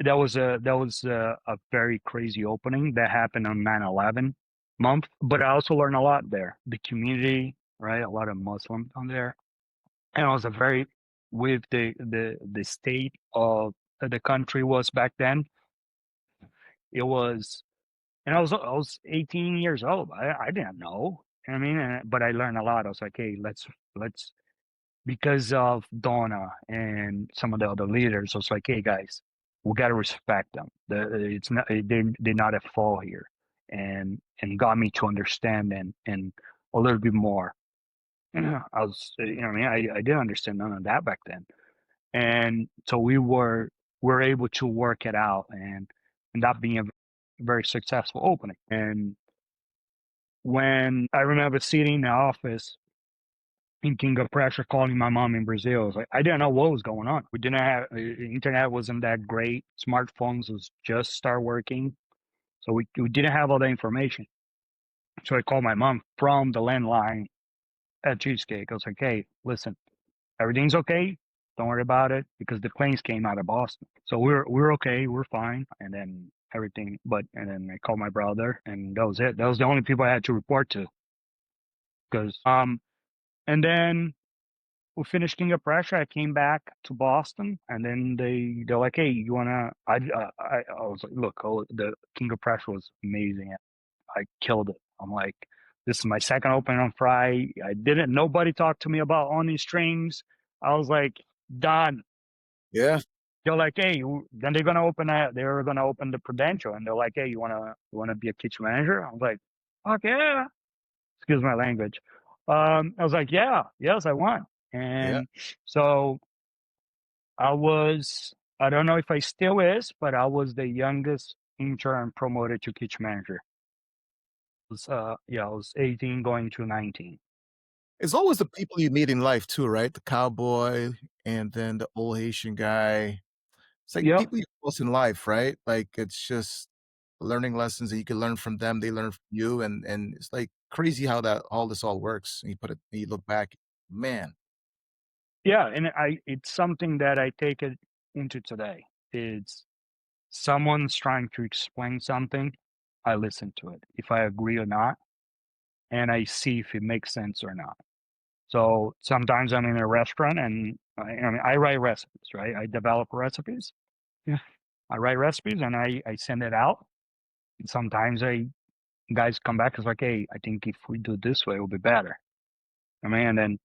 That was a very crazy opening that happened on 9/11 month. But I also learned a lot there. The community, right? A lot of Muslims on there, and it was a very with the state of that the country was back then. It was, and I was 18 years old. I didn't know. You know what I mean, but I learned a lot. I was like, hey, let's because of Donna and some of the other leaders. I was like, hey guys, we got to respect them. It's not they're not at fault here, and got me to understand and a little bit more. I was, you know, what I mean, I didn't understand none of that back then, and so we were able to work it out and that being a very successful opening. And when I remember sitting in the office thinking of pressure calling my mom in Brazil. I was like, I didn't know what was going on. We didn't have internet wasn't that great. Smartphones was just start working, so we didn't have all the information. So I called my mom from the landline at Cheesecake. I was like, hey, listen, everything's okay. Don't worry about it because the planes came out of Boston, so we're okay. We're fine. And then everything, and then I called my brother, and that was it. That was the only people I had to report to because and then we finished King of Prussia. I came back to Boston, and then they're like, "Hey, you wanna?" I was like, "Look, the King of Prussia was amazing. I killed it." I'm like, "This is my second opening on Friday. I didn't. Nobody talked to me about onion strings. I was like, done." Yeah. They're like, "Hey," then they're gonna open that. They were gonna open the Prudential, and they're like, "Hey, you wanna be a kitchen manager?" I was like, "Fuck yeah!" Excuse my language. I was like, "Yeah, yes, I want." Yeah. And so I was. I don't know if I still is, but I was the youngest intern promoted to kitchen manager. Yeah, I was 18 going to 19. It's always the people you meet in life too, right? The cowboy and then the old Haitian guy. It's like Yep. people you close in life, right? Like, it's just learning lessons that you can learn from them, they learn from you, and it's, like, crazy how that all this all works, and you look back, man, Yeah, and it's something that I take it into today. It's someone's trying to explain something, I listen to it, if I agree or not, and I see if it makes sense or not. So sometimes I'm in a restaurant and I write recipes, right? I develop recipes. Yeah. I write recipes and I send it out. And sometimes guys come back, it's like, "Hey, I think if we do it this way, it'll be better." I mean, and then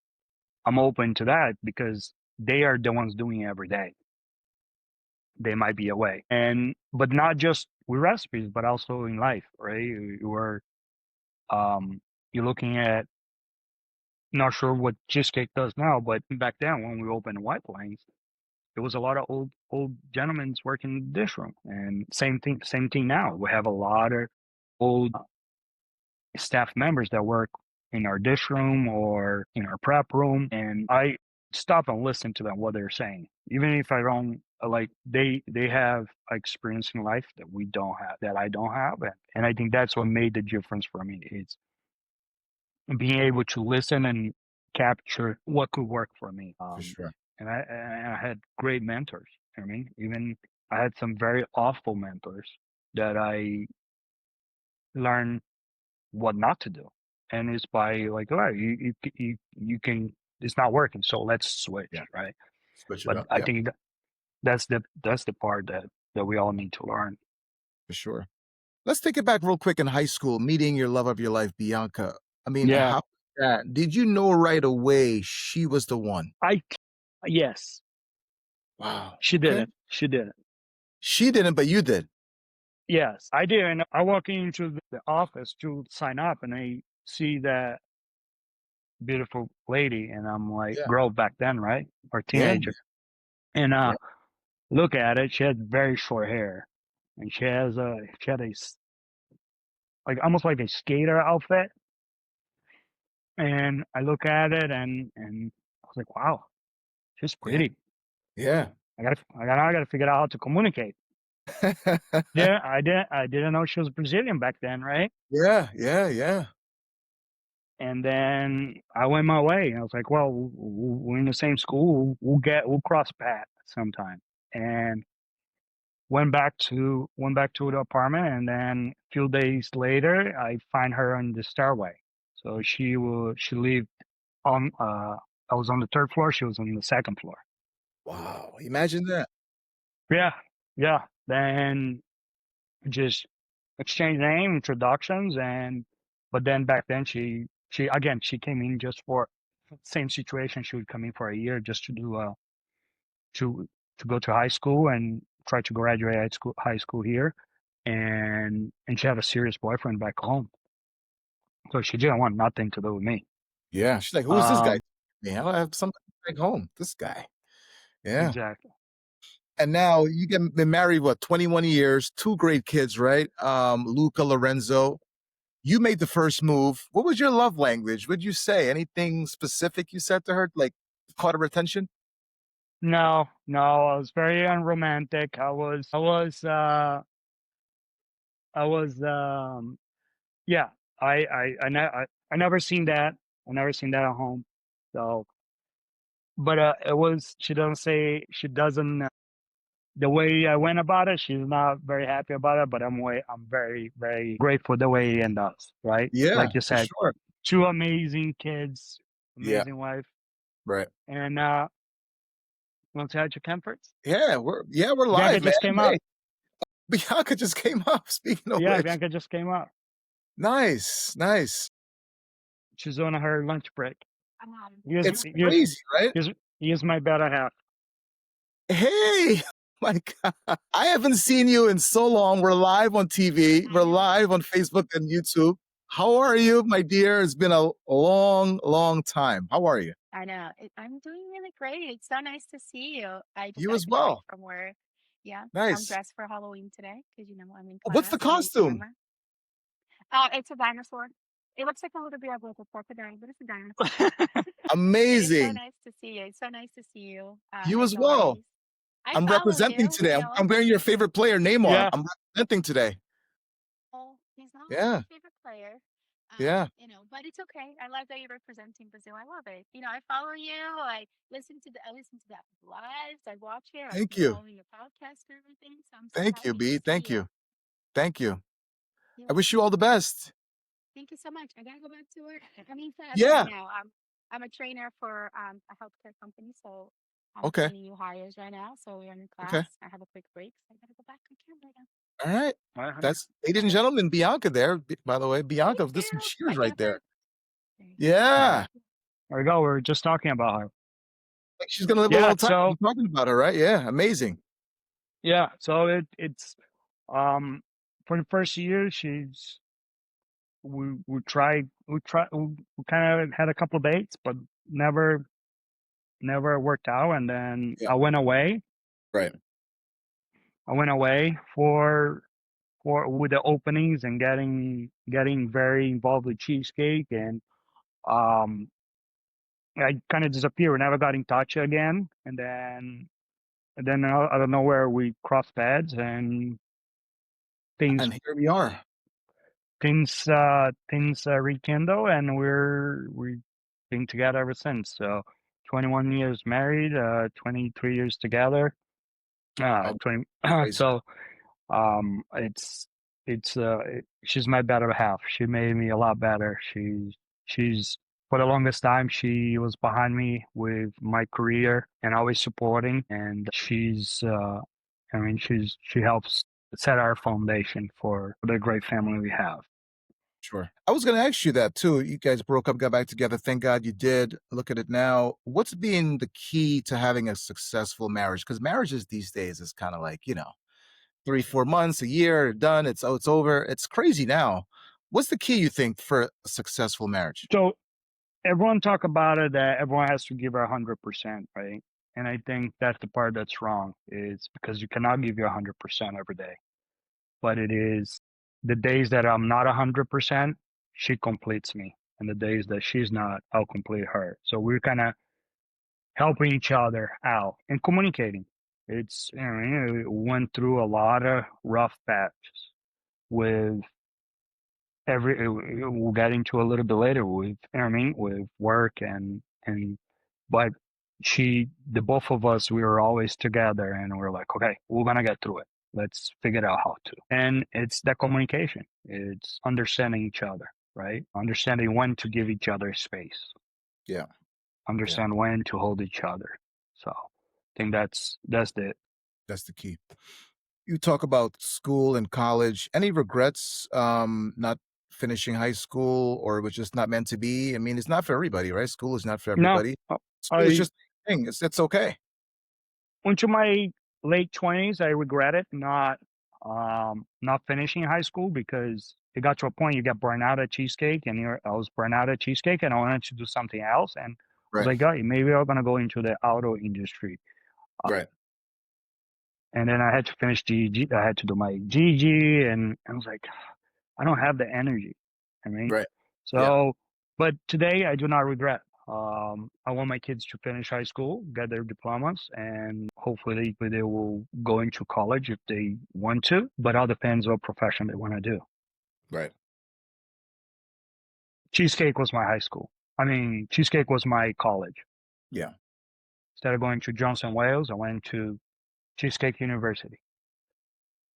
I'm open to that because they are the ones doing it every day. They might be away. And but not just with recipes, but also in life, right? You're you're looking at, not sure what Cheesecake does now, but back then when we opened White Plains, there was a lot of old gentlemen working in the dish room. And same thing now. We have a lot of old staff members that work in our dish room or in our prep room, and I stop and listen to them what they're saying, even if I don't like. They have experience in life that we don't have, that I don't have, and I think that's what made the difference for me. It's being able to listen and capture what could work for me. for sure. And I had great mentors. I mean, even I had some very awful mentors that I learned what not to do. And it's by like, all right, you can, it's not working, so let's switch, Yeah, right? switch it But up, I yep, think that's the part that we all need to learn. for sure. Let's take it back real quick in high school, meeting your love of your life, Bianca. I mean, Yeah, how that did you know right away she was the one? I yes, Wow, she okay. didn't. She didn't. She didn't, but you did. Yes, I did. And I walk into the office to sign up, and I see that beautiful lady, and I'm like, Yeah, girl back then, right, or yeah, teenager, and yeah, look at it. She had very short hair, and she had like almost like a skater outfit. And I look at it and I was like, wow, she's yeah, pretty. yeah. I gotta figure out how to communicate. Yeah, I didn't know she was Brazilian back then, right? Yeah, yeah, yeah, And then I went my way. I was like, well, we're in the same school. We'll cross paths sometime. And went back to the apartment, and then a few days later, I find her on the stairway. So she lived on. I was on the third floor. She was on the second floor. wow, imagine that. Yeah, yeah. Then just exchange name, introductions, and but then back then she came in just for same situation. She would come in for a year just to do to to go to high school and try to graduate high school here, and she had a serious boyfriend back home, so she didn't want nothing to do with me. Yeah, she's like, "Who is this guy?" Um, Man, I have somebody back home, this guy. Yeah, exactly. and now you get been married, what, 21 years, 2 great kids, right? Luca, Lorenzo. You made the first move. What was your love language? What'd you say? Anything specific you said to her, like, caught her attention? No, no, I was very unromantic. I was yeah, I never seen that. I never seen that at home. So, but it was. She doesn't. The way I went about it, she's not very happy about it. But I'm very very grateful the way it ended up. Right, Yeah, like you for said, sure. two amazing kids, Yeah, amazing wife. Right. And want to add your comforts? We're Bianca live, man. just came up. Hey, Bianca just came up. Speaking of Yeah, which, Bianca just came up. nice, nice. She's on her lunch break. Here's It's here's crazy, right? here's here's my better half. Hey, my God, I haven't seen you in so long. We're live on TV. We're live on Facebook and YouTube. How are you, my dear? It's been a long, long time. How are you? I know. I'm doing really great. It's so nice to see you. I just You got as a quick break well. from work. Yeah, I'm Nice. dressed for Halloween today because I'm in What's the class. I'm a costume? reformer. It's a dinosaur. It looks like a little bit of like a crocodile, but it's a dinosaur. It is so Amazing. nice to see you. It's so nice to see you, You as as well. always. I I'm follow representing you, today. I'm wearing your favorite player, Neymar. Yeah. I'm representing today. Oh, he's not my Yeah, favorite player. yeah. But it's okay. I love that you're representing Brazil. I love it. I follow you. I listen to the lives. I watch it. I've Thank been you. following your podcast and everything. So I'm so Thank you, happy to B. see Thank you. you. Thank you. You're I wish you all welcome. the best. Thank you so much. I gotta go back to work. I'm in class right Yeah. now. I'm a trainer for a healthcare company, so I'm Okay. training new hires right now. So we're in Okay. class. I have a quick break, so I gotta go back on camera now. All right. Uh-huh. That's ladies All and right. gentlemen, Bianca there. By the way, Thank Bianca, there's some you. cheers I can right there. afford. There you go. Yeah. There we go. We were just talking about her. Like she's gonna live a Yeah. long time. So We're talking about her, right? Yeah. Amazing. yeah. So it's for the first year we kind of had a couple of dates, but never worked out. And then Yeah. I went away. Right. I went away for with the openings and getting very involved with cheesecake, and um I kind of disappeared. We never got in touch again. And then out of nowhere we crossed paths, and things And here we are. rekindle, and we've been together ever since. So 21 years married, 23 years together. Oh, 20 crazy. so she's my better half. She made me a lot better. She's for the longest time she was behind me with my career and always supporting, and she helps set our foundation for the great family we have. Sure. I was gonna ask you that too. You guys broke up, got back together. Thank God you did. Look at it now. What's been the key to having a successful marriage? Because marriages these days is kind of like, 3, 4 months, a year, done. It's over. It's crazy now. What's the key you think for a successful marriage? So everyone talk about it that everyone has to give her 100%, right? And I think that's the part that's wrong, is because you cannot give your 100% every day. But it is the days that I'm not 100%, she completes me. And the days that she's not, I'll complete her. So we're kind of helping each other out and communicating. We went through a lot of rough patches with we'll get into a little bit later with, with work and but the both of us, we were always together, and we're like, okay, we're gonna get through it. Let's figure out how to. And it's that communication. It's understanding each other, right? Understanding when to give each other space. Yeah. Yeah. Understand when to hold each other. So I think that's it. That's the key. You talk about school and college. Any regrets not finishing high school, or it was just not meant to be? I mean, it's not for everybody, right? School is not for No, everybody. School is I just a thing. It's okay. into my late 20s, I regretted not finishing high school, because it got to a point you get burned out at cheesecake, and I was burned out at cheesecake, and I wanted to do something else, and I was Right. like, "Hey, maybe I'm gonna go into the auto industry." Uh, Right. and then I had to finish GG. I had to do my GG, and I was like, I don't have the energy. I mean, Right. Yeah. so, but today I do not regret. I want my kids to finish high school, get their diplomas, and hopefully they will go into college if they want to. But all depends what profession they want to do. Right. Cheesecake was my high school. Cheesecake was my college. Yeah. Instead of going to Johnson Wales, I went to Cheesecake University.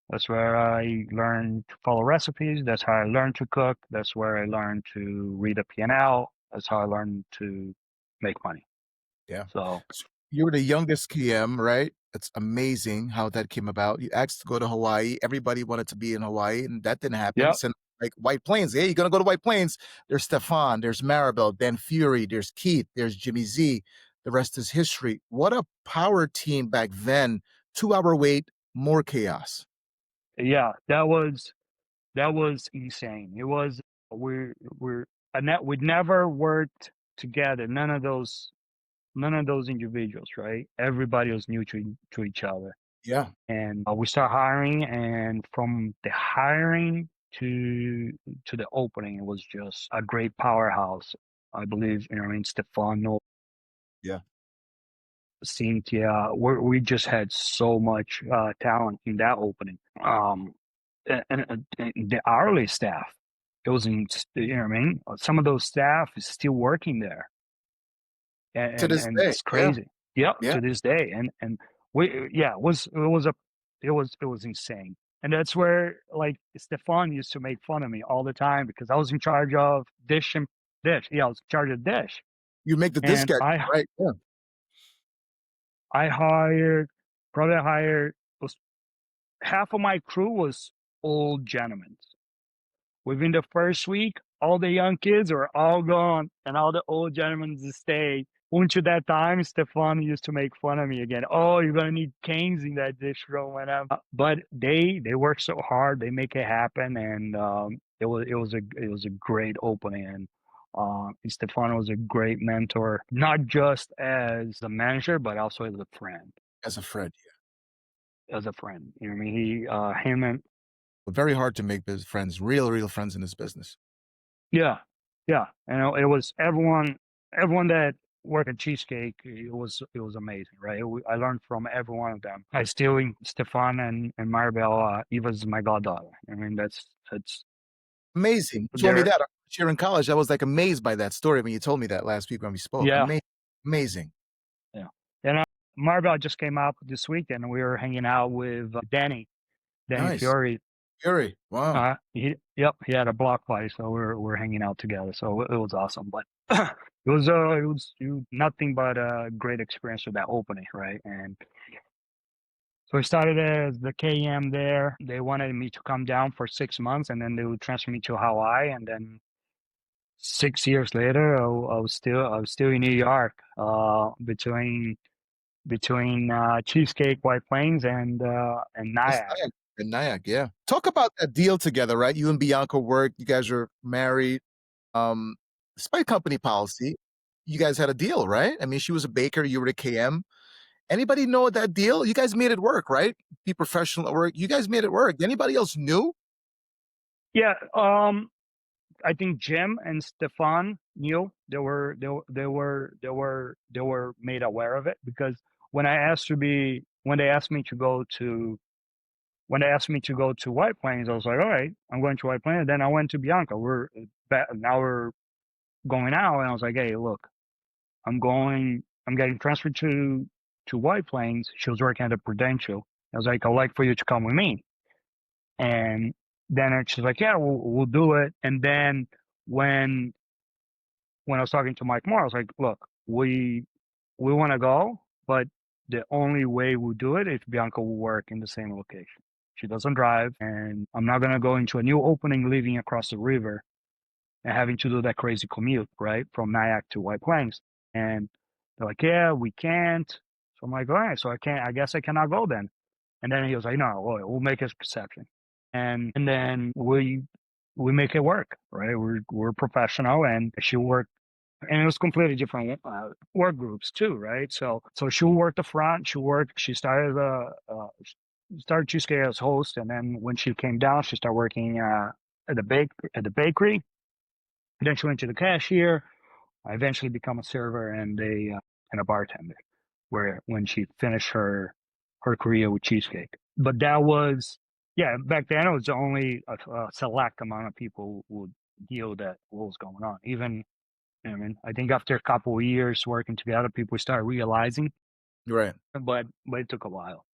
That's where I learned to follow recipes. That's how I learned to cook. That's where I learned to read a P&L. That's how I learned to make money. Yeah. So So you were the youngest KM, right? It's amazing how that came about. You asked to go to Hawaii. Everybody wanted to be in Hawaii, and that didn't happen. yeah, So, like White Plains, hey, you're gonna go to White Plains. There's Stefan, there's Maribel, Dan Fury, there's Keith, there's Jimmy Z. The rest is history. What a power team back then. 2 hour wait, more chaos. yeah, that was insane. It was we're we'd never worked together. None of those individuals, right? Everybody was new to each other, Yeah. and we start hiring, and from the hiring to the opening, it was just a great powerhouse. I believe, you know, I mean, Stefano, Yeah. Cynthia, we just had so much talent in that opening. And the hourly staff, it was, you know what I mean? Some of those staff is still working there, To this and day. it's Yeah. crazy. Yep, Yeah. to this day, and we, yeah, it was insane. And that's where, like, Stefan used to make fun of me all the time because I was in charge of dish. Yeah, I was in charge of dish, You make the and disc, right? Yeah. I hired, probably hired, was half of my crew was old gentlemen. Within the first week, all the young kids were all gone, and all the old gentlemen stayed. Until that time, Stefan used to make fun of me again. Oh, you're gonna need canes in that dish room, whatever. But they work so hard, they make it happen, and it was a great opening. And Stefano was a great mentor, not just as a manager, but also as a friend. As a friend. As a friend, you know what I mean? Him and Very hard to make friends, real friends in this business. yeah, yeah, and it was everyone that worked at Cheesecake. It was amazing, right? I learned from every one of them. I still in Stefan and Maribel. Eva's my goddaughter. I mean, that's Amazing. You told me there. that here in college. I was like amazed by that story when you told me that last week when we spoke. Yeah, Amazing. yeah. And Maribel just came up this week, and we were hanging out with Danny Nice. Fiore. Fury. Wow. He had a block party, so we're hanging out together. So it was awesome. But it was nothing but a great experience with that opening, right? And so I started as the KM there. They wanted me to come down for 6 months, and then they would transfer me to Hawaii. And then 6 years later, I was still in New York, between Cheesecake, White Plains, and That's Nyack. Nyack. And Nyack, yeah. Talk about that deal together, right? You and Bianca worked. You guys are married. Um, Despite company policy, you guys had a deal, right? I mean, she was a baker, you were the KM. Anybody know that deal? You guys made it work, right? Be professional at work. You guys made it work. Anybody else knew? Yeah, I think Jim and Stefan knew they were made aware of it because when they asked me to go to White Plains, I was like, all right, I'm going to White Plains. Then I went to Bianca. Now we're going out, and I was like, hey, look, I'm getting transferred to White Plains. She was working at a Prudential. I was like, I'd like for you to come with me. And then she's like, yeah, we'll do it. And then when I was talking to Mike Moore, I was like, look, we want to go, but the only way we'll do it is Bianca will work in the same location. She doesn't drive, and I'm not gonna go into a new opening living across the river and having to do that crazy commute, right, from Nyack to White Plains. And they're like, yeah, we can't. So I'm like, all right, so I can't. I guess I cannot go then. And then he was like, no, we'll make a exception. And then we make it work, right? We're professional, and she worked, and it was completely different work groups too, right? So she'll work the front. She started started Cheesecake as host, and then when she came down, she started working at the bakery. And then she went to the cashier. I eventually become a server and a bartender. Where when she finished her career with Cheesecake, but that was, yeah, back then it was only a select amount of people who would deal that what was going on. Even, I mean, I think after a couple of years working together, people start realizing, Right. but it took a while.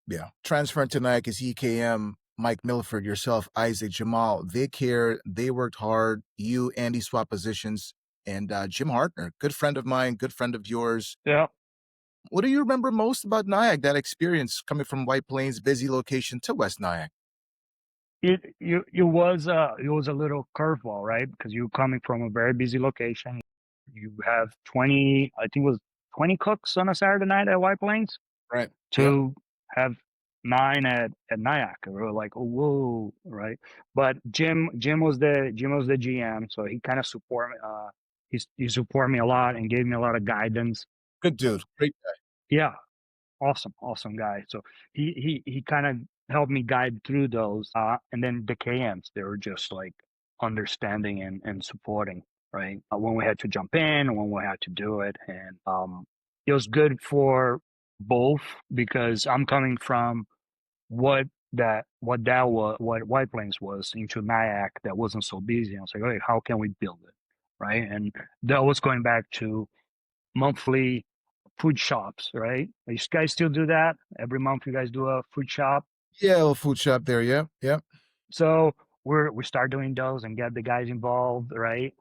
Yeah. Transferring to Nyack is EKM, Mike Milford, yourself, Isaac, Jamal. They cared. They worked hard. You, Andy, swap positions. and Jim Hartner, good friend of mine, good friend of yours. Yeah. What do you remember most about Nyack, that experience coming from White Plains, busy location, to West Nyack? It was a little curveball, right? Because you're coming from a very busy location. You have 20, I think it was 20 cooks on a Saturday night at White Plains Right. Yeah. to have 9 at Nyack. We were like, oh, whoa, right? But Jim was the GM, so he kind of support he supported me a lot and gave me a lot of guidance. Good dude. Great guy. Yeah, awesome guy. So he kind of helped me guide through those. And then the KMs, they were just like understanding and supporting, right? When we had to jump in, when we had to do it, and it was good for both because I'm coming from what White Plains was into Nyack that wasn't so busy. I was like, okay, how can we build it, right? And that was going back to monthly food shops, right? You guys still do that? Every month you guys do a food shop. Yeah, a little food shop there. Yeah. Yeah. So we start doing those and get the guys involved, right?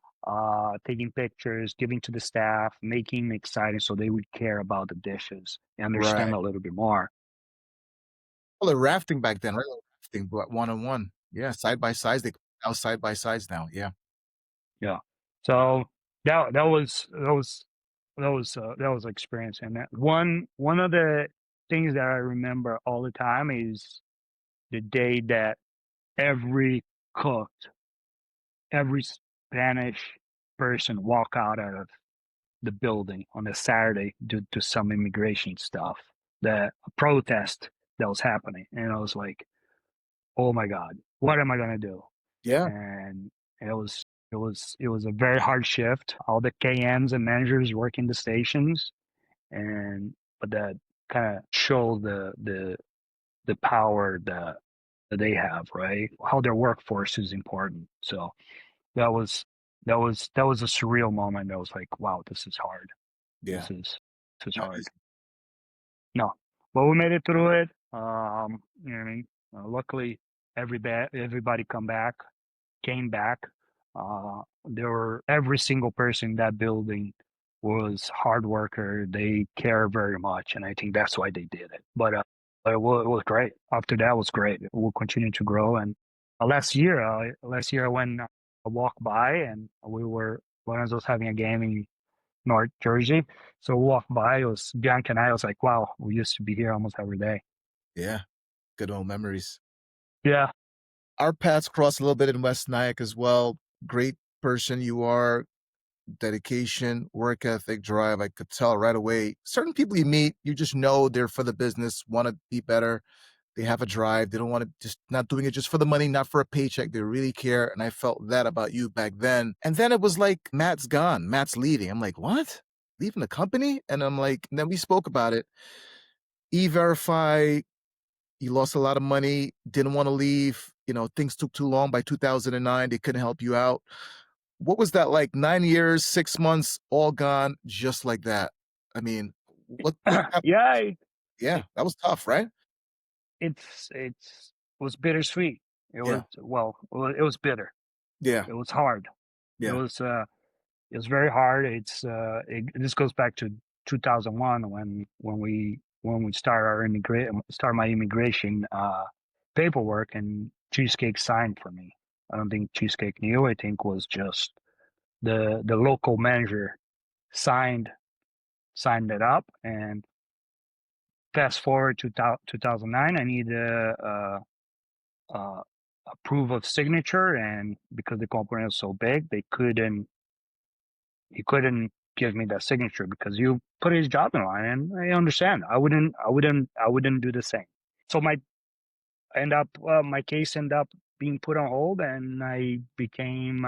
Taking pictures, giving to the staff, making it exciting so they would care about the dishes and understand Right. a little bit more. Well, the rafting back then, right? Rafting, but one on one. Yeah, side by sides. They now side by sides now. Yeah. Yeah. So that was experience. And one of the things that I remember all the time is the day that every cook, every Spanish person walk out of the building on a Saturday due to some immigration stuff, the protest that was happening. And I was like, oh my God, what am I gonna do? Yeah. And it was a very hard shift. All the KMs and managers working the stations, but that kind of showed the power that they have, right? How their workforce is important. So that was that was a surreal moment. I was like, wow, this is hard. Yeah. This is Not hard. easy. No, but we made it through it. You know what I mean? Luckily, everybody came back. There were every single person in that building was hard worker. They care very much, and I think that's why they did it. But it was great. After that was great. We'll continue to grow. And last year when I walked by and one of those having a game in North Jersey. So we walked by. It was Bianca and I. Was like, wow, we used to be here almost every day. Yeah. Good old memories. Yeah. Our paths crossed a little bit in West Nyack as well. Great person you are, dedication, work ethic, drive. I could tell right away. Certain people you meet, you just know they're for the business, want to be better. They have a drive. They don't want to just not doing it just for the money, not for a paycheck. They really care. And I felt that about you back then. And then it was like, Matt's gone. Matt's leaving. I'm like, what? Leaving the company? And I'm like, and then we spoke about it. E-Verify, you lost a lot of money, didn't want to leave. Things took too long. By 2009, they couldn't help you out. What was that like? 9 years, 6 months, all gone, just like that. I mean, what happened? Yeah. Yeah, that was tough, right? It was bittersweet. It Yeah, was it was bitter. yeah, It was hard. It yeah, was very hard. This goes back to 2001 when we start my immigration paperwork, and Cheesecake signed for me. I don't think Cheesecake knew. I think was just the local manager signed it up. And fast forward to 2009, I need a proof of signature, and because the company was so big, he couldn't give me that signature because you put his job in line. And I understand. I wouldn't do the same. So my case ended up being put on hold, and I didn't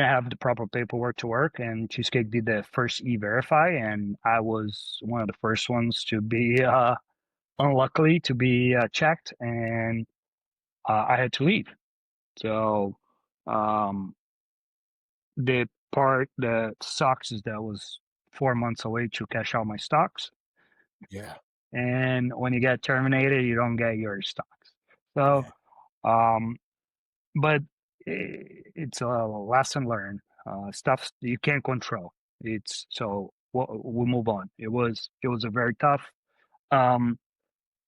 have the proper paperwork to work, and Cheesecake did the first E-Verify, and I was one of the first ones to be unluckily to be checked, and I had to leave. So um, the part that sucks is that I was 4 months away to cash out my stocks, yeah, and when you get terminated, you don't get your stocks. So, yeah, um, but it's a lesson learned. stuff you can't control. It's so we'll move on. It was a very tough. Um,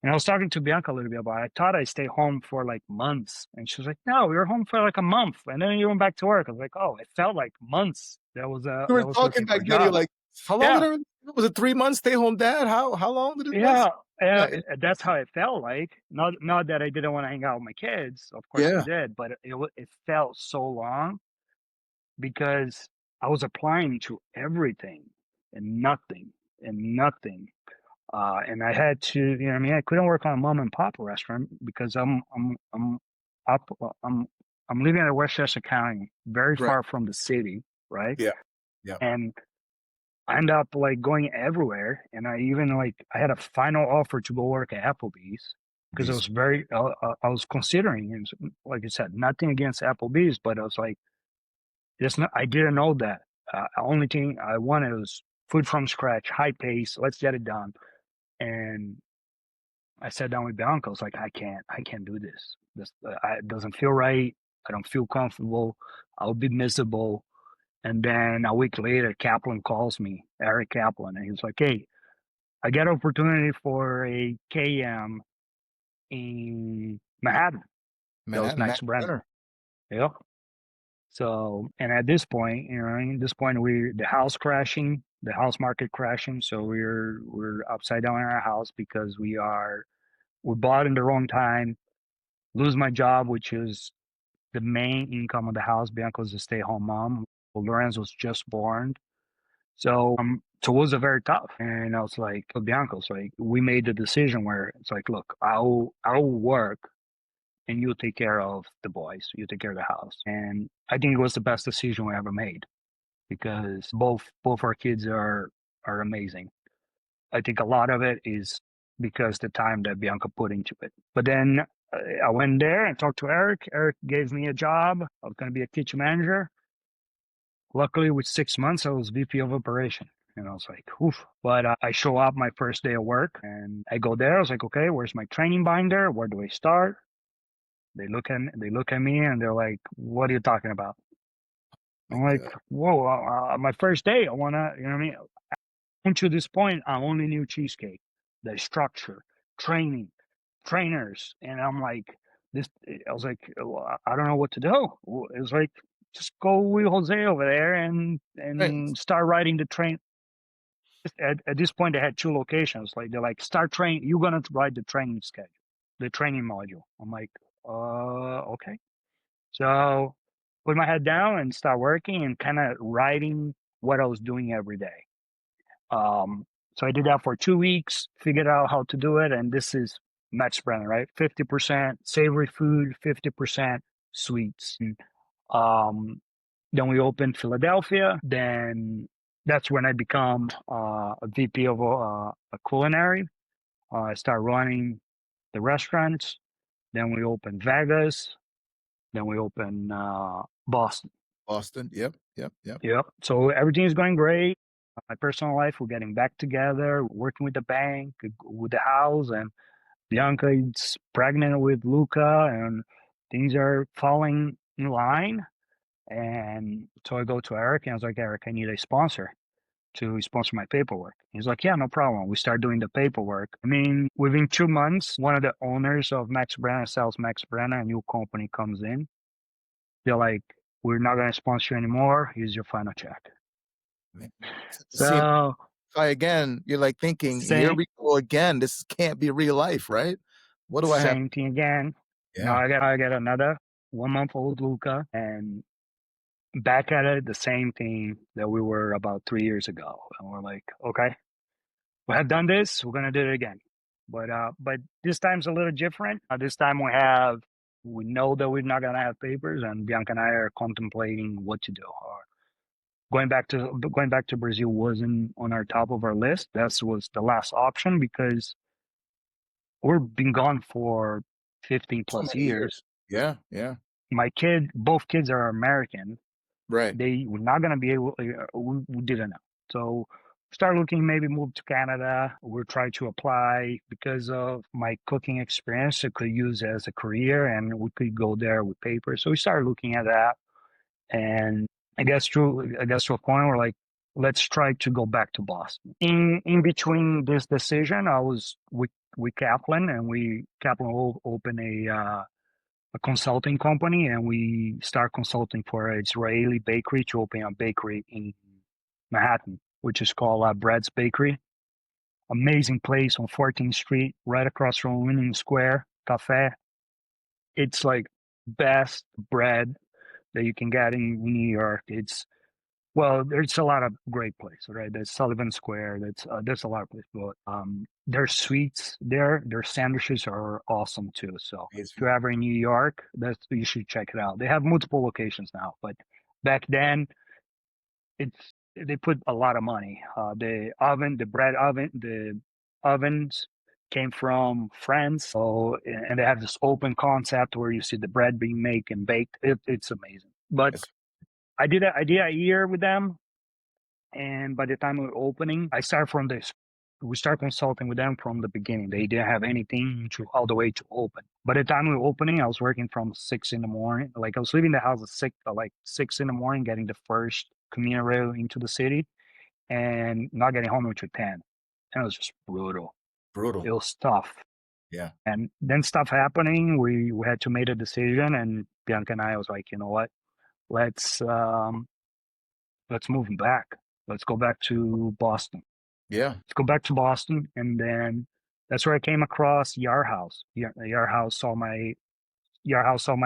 and I was talking to Bianca a little bit about it. I thought I'd stay home for like months. And she was like, no, we were home for like a month. And then you went back to work. I was like, oh, it felt like months We were that was talking looking for back a then. You're job. like, how long did Yeah. it? Was it 3 months? Stay home dad. How long did it was? Yeah. Yeah. That's how it felt like. Not that I didn't want to hang out with my kids. Of course I Yeah. did. But it felt so long because I was applying to everything and nothing and nothing. And I had to, you know what I mean? I couldn't work on a mom and pop restaurant because up, I'm living in Westchester County, very Right. far from the city, right? Yeah. Yeah. And I end up like going everywhere. And I even like, I had a final offer to go work at Applebee's because I These was very, I was considering, and like I said, nothing against Applebee's, but I was like, it's not, I didn't know that. Only thing I wanted was food from scratch, high pace, let's get it done. And I sat down with Bianca. I was like, I can't do this. It doesn't feel right. I don't feel comfortable. I'll be miserable. And then a week later, Kaplan calls me, Eric Kaplan, and he was like, hey, I got an opportunity for a KM in Manhattan. That was Manhattan Max Brenner. Center. Yeah. So, and at this point, you know, at this point, the house crashing, the house market crashing. So we're upside down in our house because we bought in the wrong time, lose my job, which is the main income of the house. Bianca was a stay-at-home mom. Well, Lorenzo was just born. So it was a very tough. And I was like, Bianca was like, we made the decision where it's like, look, I'll work and you take care of the boys, you take care of the house. And I think it was the best decision we ever made because both our kids are amazing. I think a lot of it is because the time that Bianca put into it. But then I went there and talked to Eric. Eric gave me a job. I was going to be a kitchen manager. Luckily, with 6 months, I was VP of operation. And I was like, oof. But I show up my first day of work and I go there. I was like, okay, where's my training binder? Where do I start? They look at me and they're like, what are you talking about? My I'm like, God. whoa, my first day, I want to, you know what I mean? To this point, I only knew cheesecake, the structure, training, trainers, and I'm like, this. I was like, well, I don't know what to do. It was like, just go with Jose over there Right. and start writing the train. At this point, they had two locations. Like they're like, start train. You're gonna write the training schedule, the training module. I'm like, okay. So put my head down and start working and kind of writing what I was doing every day. So I did that for 2 weeks, figured out how to do it, and this is Max Brenner, right? 50% savory food, 50% sweets. Um, then we opened Philadelphia. Then that's when I become a VP of a culinary. I start running the restaurants. Then we open Vegas. Then we open Boston. Boston. Yep. Yep. Yep. Yep. So everything is going great. My personal life, we're getting back together, working with the bank, with the house, and Bianca is pregnant with Luca, and things are falling in line. And so I go to Eric, and I was like, Eric, I need a sponsor to sponsor my paperwork. He's like, yeah, no problem. We start doing the paperwork. I mean, within 2 months, one of the owners of Max Brenner sells Max Brenner, a new company comes in. They're like, we're not going to sponsor you anymore. Here's your final check. Man. See, So again, you're like thinking, here same, we go again. This can't be real life, right? What do I have? same thing again. Now Yeah. I got another 1 month old Luca and back at it, the same thing that we were about 3 years ago. And we're like, okay, we have done this, we're gonna do it again. But this time's a little different. This time we know that we're not gonna have papers, and Bianca and I are contemplating what to do. Or going back to Brazil wasn't on our top of our list. That was the last option because we've been gone for 15 So plus many years. years. Yeah. Yeah. Both kids are American. Right. They were not going to be able, we didn't know. So start looking, maybe move to Canada. We're trying to apply because of my cooking experience. I could use it as a career and we could go there with papers. So we started looking at that. And I guess to a point where like, let's try to go back to Boston. In between this decision, I was with Kaplan, and Kaplan will open a consulting company, and we start consulting for an Israeli bakery to open a bakery in Manhattan, which is called Bread's Bakery. Amazing place on 14th Street, right across from Union Square Cafe. It's like best bread that you can get in New York. There's a lot of great places, right? There's Sullivan Square. There's a lot of places, but their sweets there, their sandwiches are awesome too. So if Amazing. you're ever in New York, you should check it out. They have multiple locations now, but back then they put a lot of money. The bread oven, the ovens came from France. So, and they have this open concept where you see the bread being made and baked. It's amazing. But It's I did a year with them, and by the time we were opening, I started from this. We started consulting with them from the beginning. They didn't have anything to all the way to open. By the time we were opening, I was working from 6 in the morning. Like I was leaving the house at 6 in the morning, getting the first commuter rail into the city, and not getting home until 10. And it was just brutal. brutal. It was tough. Yeah. And then stuff happening, we had to make a decision, and Bianca and I was like, you know what? Let's move back. Let's go back to Boston. Yeah. Let's go back to Boston. And then that's where I came across Yard House. Yard House saw my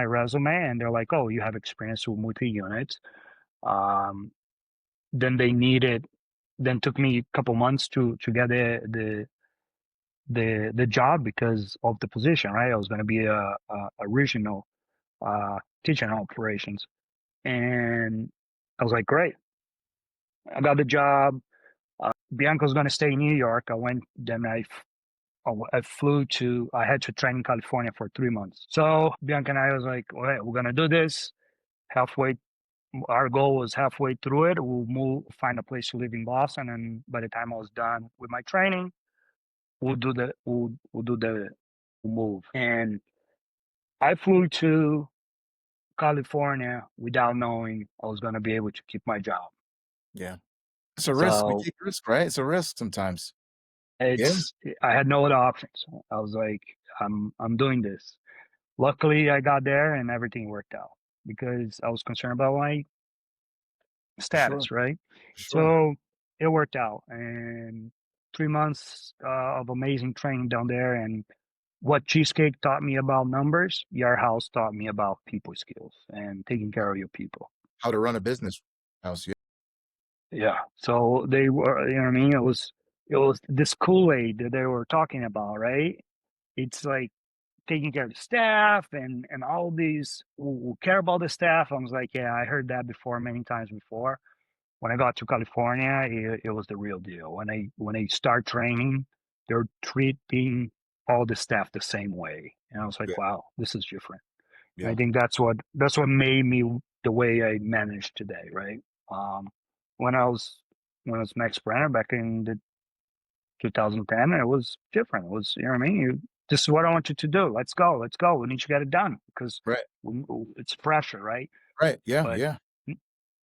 resume, and they're like, "Oh, you have experience with multi-units." Um, then then took me a couple months to get the job because of the position, right? I was going to be a regional kitchen operations, and I was like, "Great." I got the job. Bianca's going to stay in New York. I had to train in California for 3 months. So Bianca and I was like, all right, we're going to do this. Halfway, our goal was halfway through it. Find a place to live in Boston. And by the time I was done with my training, we'll move. And I flew to California without knowing I was going to be able to keep my job. Yeah. It's a risk. We So take risk, right? It's a risk sometimes. Yeah. I had no other options. I was like, I'm doing this. Luckily, I got there and everything worked out because I was concerned about my For sure. status, right? For sure. So it worked out, and 3 months of amazing training down there. And what Cheesecake taught me about numbers, Your House taught me about people skills and taking care of your people. How to run a business house. Yeah. Yeah. So they were, you know what I mean? It was this Kool-Aid that they were talking about, right? It's like taking care of the staff and all these who care about the staff. I was like, yeah, I heard that before many times before. When I got to California, it was the real deal. When I start training, they're treating all the staff the same way, and I was like, Yeah. wow, this is different. And Yeah. I think that's what made me the way I managed today, right? Um, when I was Max Brenner back in the 2010, it was different. It was, you know what I mean? This is what I want you to do. Let's go. Let's go. We need to get it done because Right. it's pressure, right? Right. Yeah. But Yeah.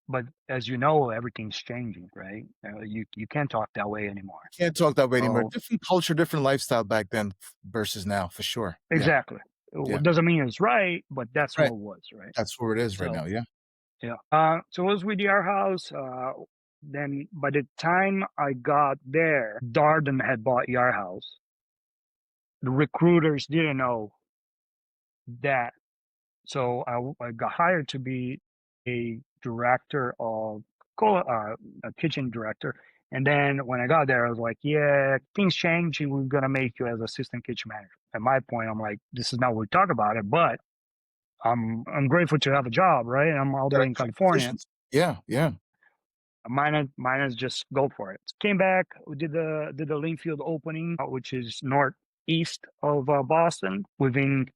but as you know, everything's changing, right? You can't talk that way anymore. Can't talk that way anymore. So Different culture, different lifestyle back then versus now, for sure. Yeah. exactly. Yeah. It doesn't mean it's right, but that's what Right. it was, right? That's where it is right So now. Yeah. yeah. So it was with the Art House. Then by the time I got there, Darden had bought Yard House. The recruiters didn't know that. So I got hired to be a director of a kitchen director. And then when I got there, I was like, yeah, things change. We're going to make you as assistant kitchen manager. At my point, I'm like, this is not what we talk about it, but I'm grateful to have a job, right? I'm all the Got way a in great California. positions. Yeah. Yeah. Mine is just go for it. Came back, we did the Linfield opening, which is northeast of Boston. Within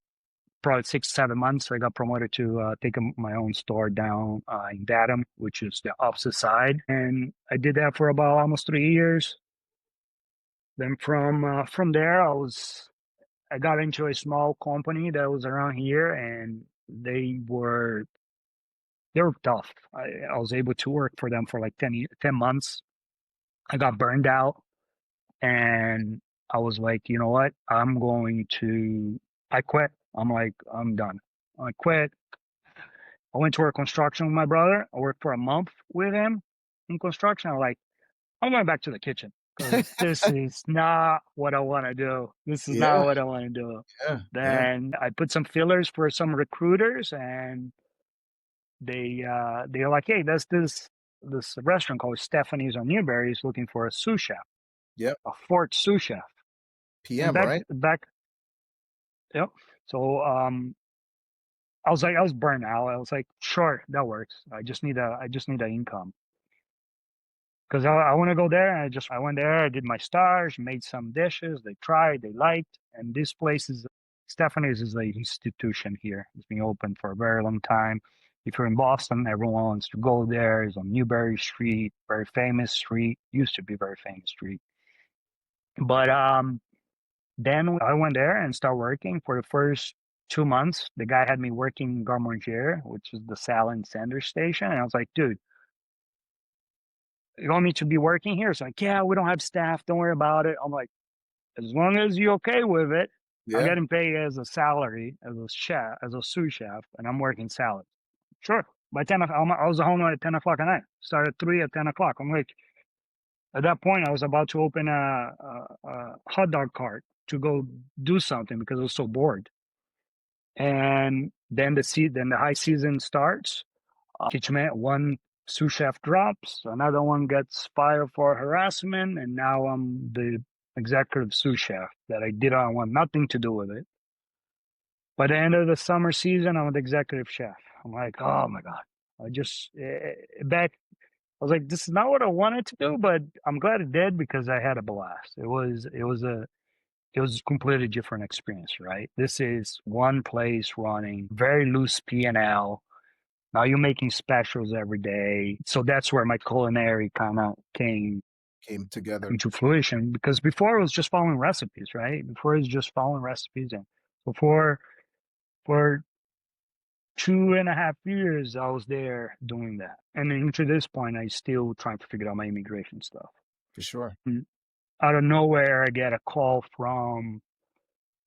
probably 6 7 months, I got promoted to take my own store down in Dedham, which is the opposite side, and I did that for about almost 3 years. Then from there, I got into a small company that was around here, and they were they were tough. I was able to work for them for like 10 months. I got burned out, and I was like, you know what? I quit. I'm like, I'm done. I quit. I went to work construction with my brother. I worked for a month with him in construction. I'm like, I'm going back to the kitchen because this is not what I want to do. This is not Yeah, what I want to do. yeah, yeah, Then I put some fillers for some recruiters, and they're like, hey, there's this restaurant called Stephanie's on Newberry is looking for a sous chef, yep. a Fort sous chef. And PM, right? yep. So I was burnt out. I was like, sure, that works. I just need an income because I want to go there. And I went there. I did my stage, made some dishes. They tried, they liked, and this place is Stephanie's is an institution here. It's been open for a very long time. If you're in Boston, everyone wants to go there. It's on Newberry Street, very famous street. Used to be very famous street. But then I went there and started working for the first 2 months. The guy had me working Gare Manger, which is the salad and sandwich station. And I was like, dude, you want me to be working here? It's like, yeah, we don't have staff. Don't worry about it. I'm like, as long as you're okay with it, I'm Yeah, getting paid as a salary, as a chef, as a sous chef, and I'm working salad. Sure. By 10 o'clock, I was home at 10 o'clock at night. Started 3 at 10 o'clock. I'm like, at that point, I was about to open a hot dog cart to go do something because I was so bored. And then the high season starts. One sous chef drops, another one gets fired for harassment, and now I'm the executive sous chef that I didn't want nothing to do with it. By the end of the summer season, I'm the executive chef. I'm like, oh my god! I just back. I was like, this is not what I wanted to do, but I'm glad it did because I had a blast. It was a completely different experience, right? This is one place running very loose P&L. Now you're making specials every day. So that's where my culinary kind of came came together into fruition because before it was just following recipes, right? Before it was just following recipes. And for 2.5 years, I was there doing that. And then to this point, I still trying to figure out my immigration stuff. for sure. And out of nowhere, I get a call from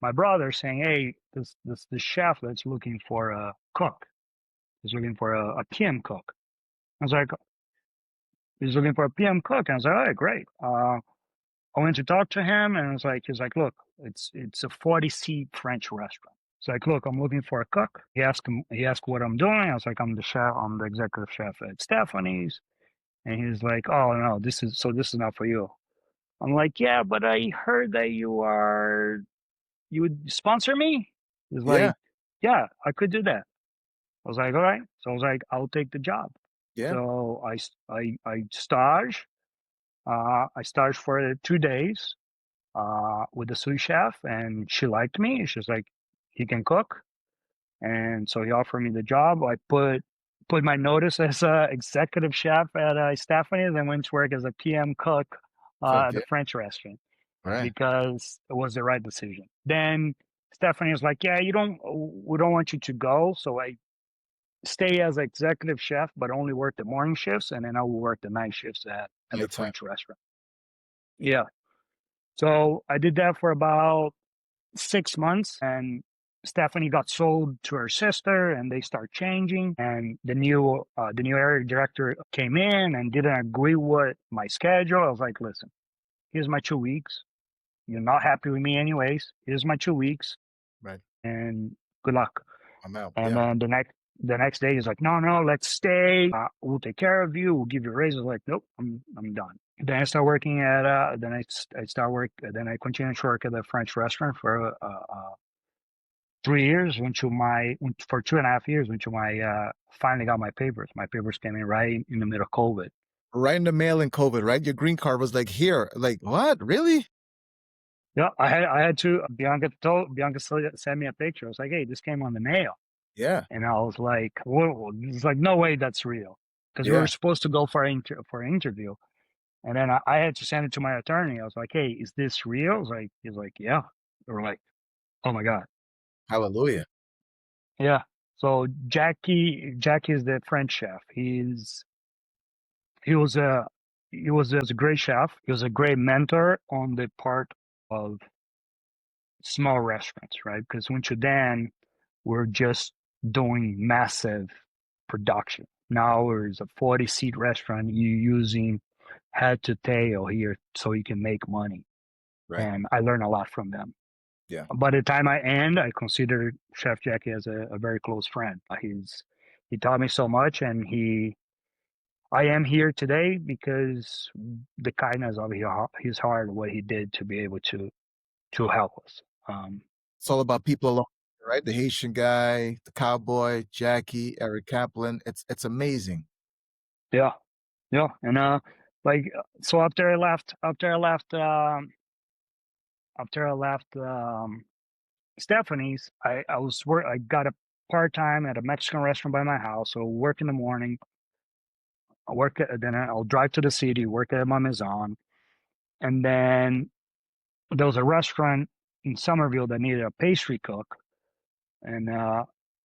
my brother saying, hey, this chef that's looking for a cook. He's looking for a PM cook. I was like, he's looking for a PM cook. And I was like, all right, great. I went to talk to him, and he's like, look, it's a 40-seat French restaurant. It's like, look, I'm looking for a cook. He asked what I'm doing. I was like, I'm the executive chef at Stephanie's. And he's like, oh no, this is not for you. I'm like, yeah, but I heard that you would sponsor me. He's Yeah, like, yeah, I could do that. I was like, all right. So I was like, I'll take the job. yeah. So I stage. I staged for 2 days with the sous chef, and she liked me. She's like, he can cook, and so he offered me the job. I put my notice as a executive chef at Stephanie's and went to work as a PM cook Fuck at yeah. the French restaurant Right. because it was the right decision. Then Stephanie was like, yeah, we don't want you to go. So I stay as executive chef, but only work the morning shifts, and then I will work the night shifts at the Nighttime. French restaurant. Yeah. So I did that for about 6 months, and Stephanie got sold to her sister, and they start changing. And the new area director came in and didn't agree with my schedule. I was like, listen, here's my 2 weeks. You're not happy with me anyways. Here's my 2 weeks, Right. and good luck. I'm out. And Yeah. then the next day he's like, no, let's stay. We'll take care of you. We'll give you a raise. I was like, nope, I'm done. Then I start working at then I continued to work at the French restaurant for 3 years for 2.5 years until my finally got my papers. My papers came in right in the middle of COVID. Right in the mail in COVID, right? Your green card was like here. Like, what? Really? Yeah, I had to. Bianca sent me a picture. I was like, hey, this came on the mail. Yeah. And I was like, whoa, it's like, no way that's real. Because we Yeah. were supposed to go for an interview. And then I had to send it to my attorney. I was like, hey, is this real? He's like, yeah. They were like, oh my God. Hallelujah. Yeah. So Jackie is the French chef. He was a he was a great chef. He was a great mentor on the part of small restaurants, right? Because until then, we're just doing massive production. Now there's a 40-seat restaurant. You're using head to tail here so you can make money. Right. And I learned a lot from them. Yeah. By the time I end, I consider Chef Jackie as a very close friend. He taught me so much, and I am here today because the kindness of his heart, what he did to be able to help us. It's all about people along, right? The Haitian guy, the cowboy, Jackie, Eric Kaplan. It's amazing. Yeah, yeah, and like so after I left Stephanie's, I got a part time at a Mexican restaurant by my house. So work in the morning, then I'll drive to the city, work at my maison, and then there was a restaurant in Somerville that needed a pastry cook, and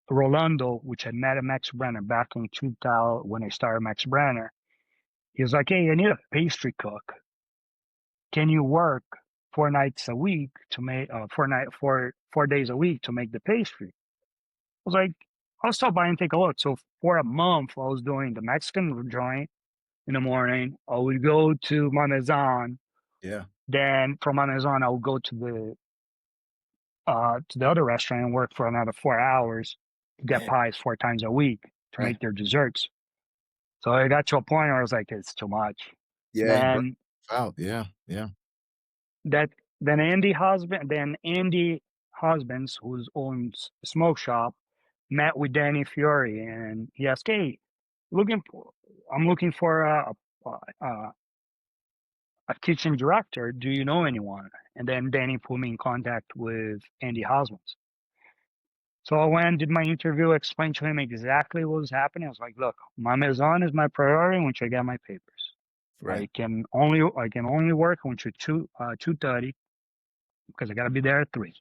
Rolando, which had met at Max Brenner back in 2000 when I started Max Brenner, he was like, "Hey, I need a pastry cook. Can you work 4 nights a week to make 4 days a week to make the pastry?" I was like, "I'll stop by and take a look." So for a month, I was doing the Mexican joint in the morning. I would go to my maison. Yeah. Then from my maison, I would go to the other restaurant and work for another 4 hours to get Man. pies 4 times a week to Right. make their desserts. So I got to a point where I was like, it's too much. Yeah. You burnt Then out. Yeah. Yeah. that Andy Husbands, who owns a smoke shop, met with Danny Fiore, and he asked, "Hey, I'm looking for a, a kitchen director. Do you know anyone?" And then Danny put me in contact with Andy Husbands. So I went, did my interview, explained to him exactly what was happening. I was like, "Look, my maison is my priority once I get my papers. Right. I can only work until 2:30 because I gotta be there at 3."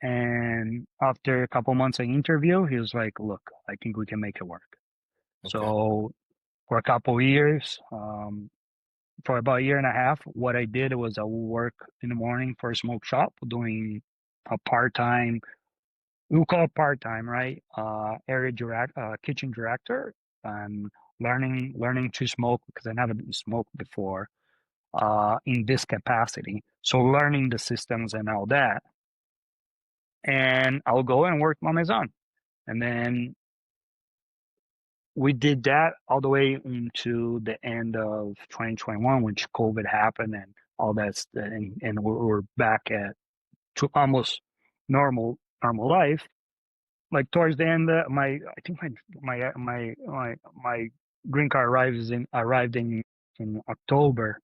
And after a couple months of interview, he was like, "Look, I think we can make it work." Okay. So for a couple of years, for about a year and a half, what I did was I would work in the morning for a smoke shop doing a part-time, we will call it part-time, right? Kitchen director, and learning to smoke because I never smoked before, in this capacity. So learning the systems and all that. And I'll go and work my maison. And then we did that all the way into the end of 2021, which COVID happened and all that, and we're back to almost normal life. Like towards the end, I think my green card arrived in October,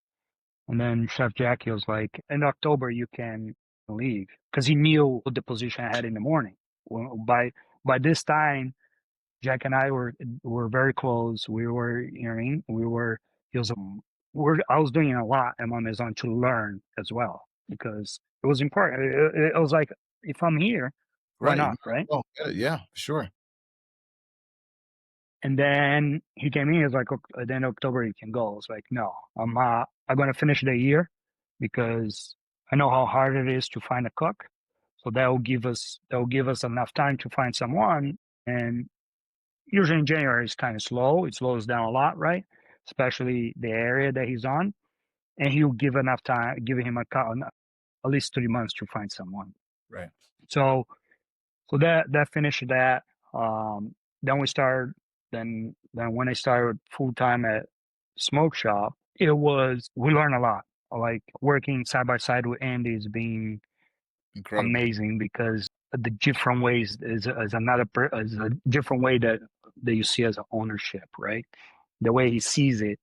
and then Chef Jackie was like, "In October you can leave," because he knew what the position I had in the morning. Well, by this time, Jack and I were very close. We were, you know what I mean? He was, I was doing a lot at my maison to learn as well because it was important. It was like, if I'm here, why Right. not, right? Oh, yeah. Sure. And then he came in. He was like, at the end of October, you can go. I was like, no, I'm going to finish the year because I know how hard it is to find a cook. So that will give us enough time to find someone. And usually in January, it's kind of slow. It slows down a lot, right? Especially the area that he's on. And he'll give enough time, giving him at least 3 months to find someone. Right. So that finished that. Then we started. Then when I started full time at Smoke Shop, we learned a lot. Like working side by side with Andy has been Incredible. amazing because the different ways is a different way that you see as an ownership, right? The way he sees it.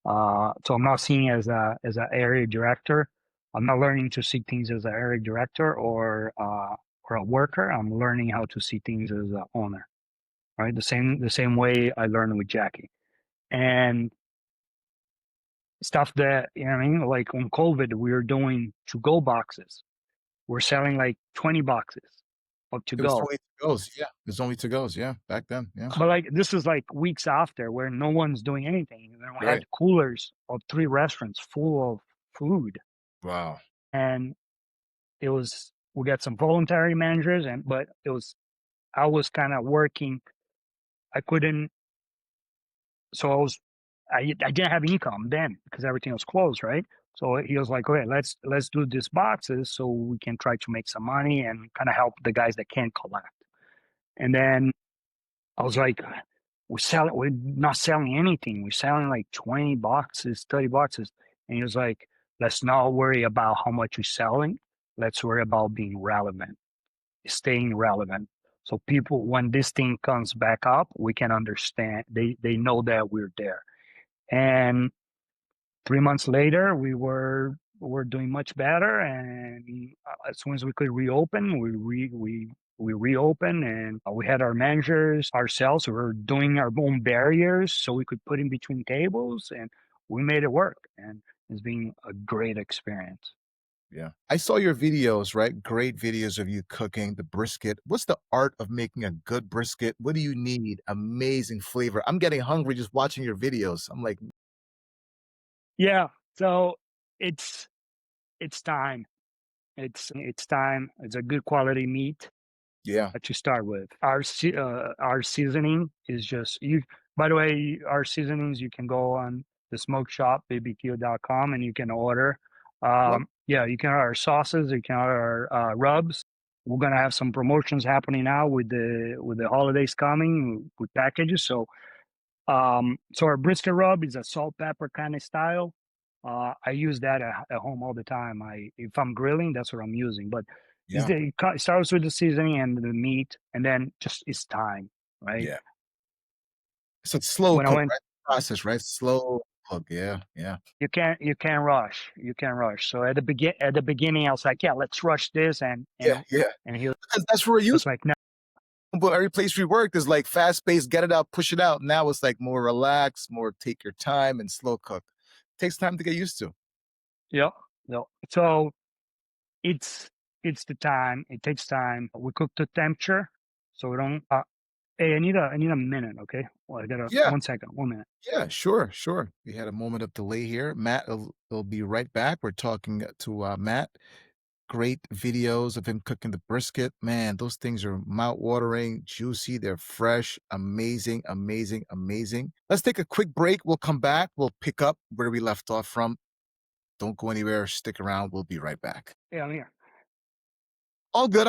So I'm not seeing it as an area director. I'm not learning to see things as an area director or a worker. I'm learning how to see things as an owner, right? The same way I learned with Jackie. And stuff that, you know what I mean? Like on COVID, we were doing to-go boxes. We're selling like 20 boxes. of to It was go. only to goes. Yeah, it was only to goes. Yeah, back then. Yeah, But like this is like weeks after where no one's doing anything. And then we right. had coolers of 3 restaurants full of food. Wow. And it was we got some voluntary managers and but it was I was kind of working. I couldn't so I didn't have income then because everything was closed, right? So he was like, okay, let's do these boxes so we can try to make some money and kind of help the guys that can't collect. And then I was like, we're not selling anything. We're selling like 20 boxes, 30 boxes. And he was like, let's not worry about how much you're selling. Let's worry about being relevant, staying relevant. So people, when this thing comes back up, we can understand. They know that we're there. And 3 months later, we were doing much better, and as soon as we could reopen, we reopened, and we had our managers ourselves. We were doing our own barriers so we could put in between tables, and we made it work. And it's been a great experience. Yeah. I saw your videos, right? Great videos of you cooking the brisket. What's the art of making a good brisket? What do you need? Amazing flavor. I'm getting hungry just watching your videos. I'm like, Yeah, so it's it's time. It's time. It's a good quality meat yeah. to start with. Our seasoning is just you. By the way, our seasonings you can go on the smoke shop bbq.com and you can order. What? Yeah, you can order sauces. You can order rubs. We're gonna have some promotions happening now with the holidays coming with packages. So our brisket rub is a salt pepper kind of style. I use that at home all the time. If I'm grilling, that's what I'm using. But Yeah. it starts with the seasoning and the meat, and then just it's time, right? Yeah. It's a slow When I cook, went, right? Process, right? Slow cook. Yeah. Yeah. you can't rush, you can't rush. So at the beginning, I was like, yeah, let's rush this, Yeah. Yeah. and he Because that's where you was like, no, but every place we worked is like fast paced, get it out, push it out. Now it's like more relaxed, more take your time and slow cook. Takes time to get used to. yeah, no. So it's it's the time. It takes time. We cook the temperature, so we don't. Hey, I need a minute, okay? Well, I gotta Yeah. 1 second, 1 minute. Yeah, sure, sure. We had a moment of delay here. Matt will be right back. We're talking to Matt. Great videos of him cooking the brisket. Man, those things are mouth-watering, juicy, they're fresh, amazing, amazing, amazing. Let's take a quick break. We'll come back. We'll pick up where we left off from. Don't go anywhere. Stick around. We'll be right back. Yeah, I'm here. All good.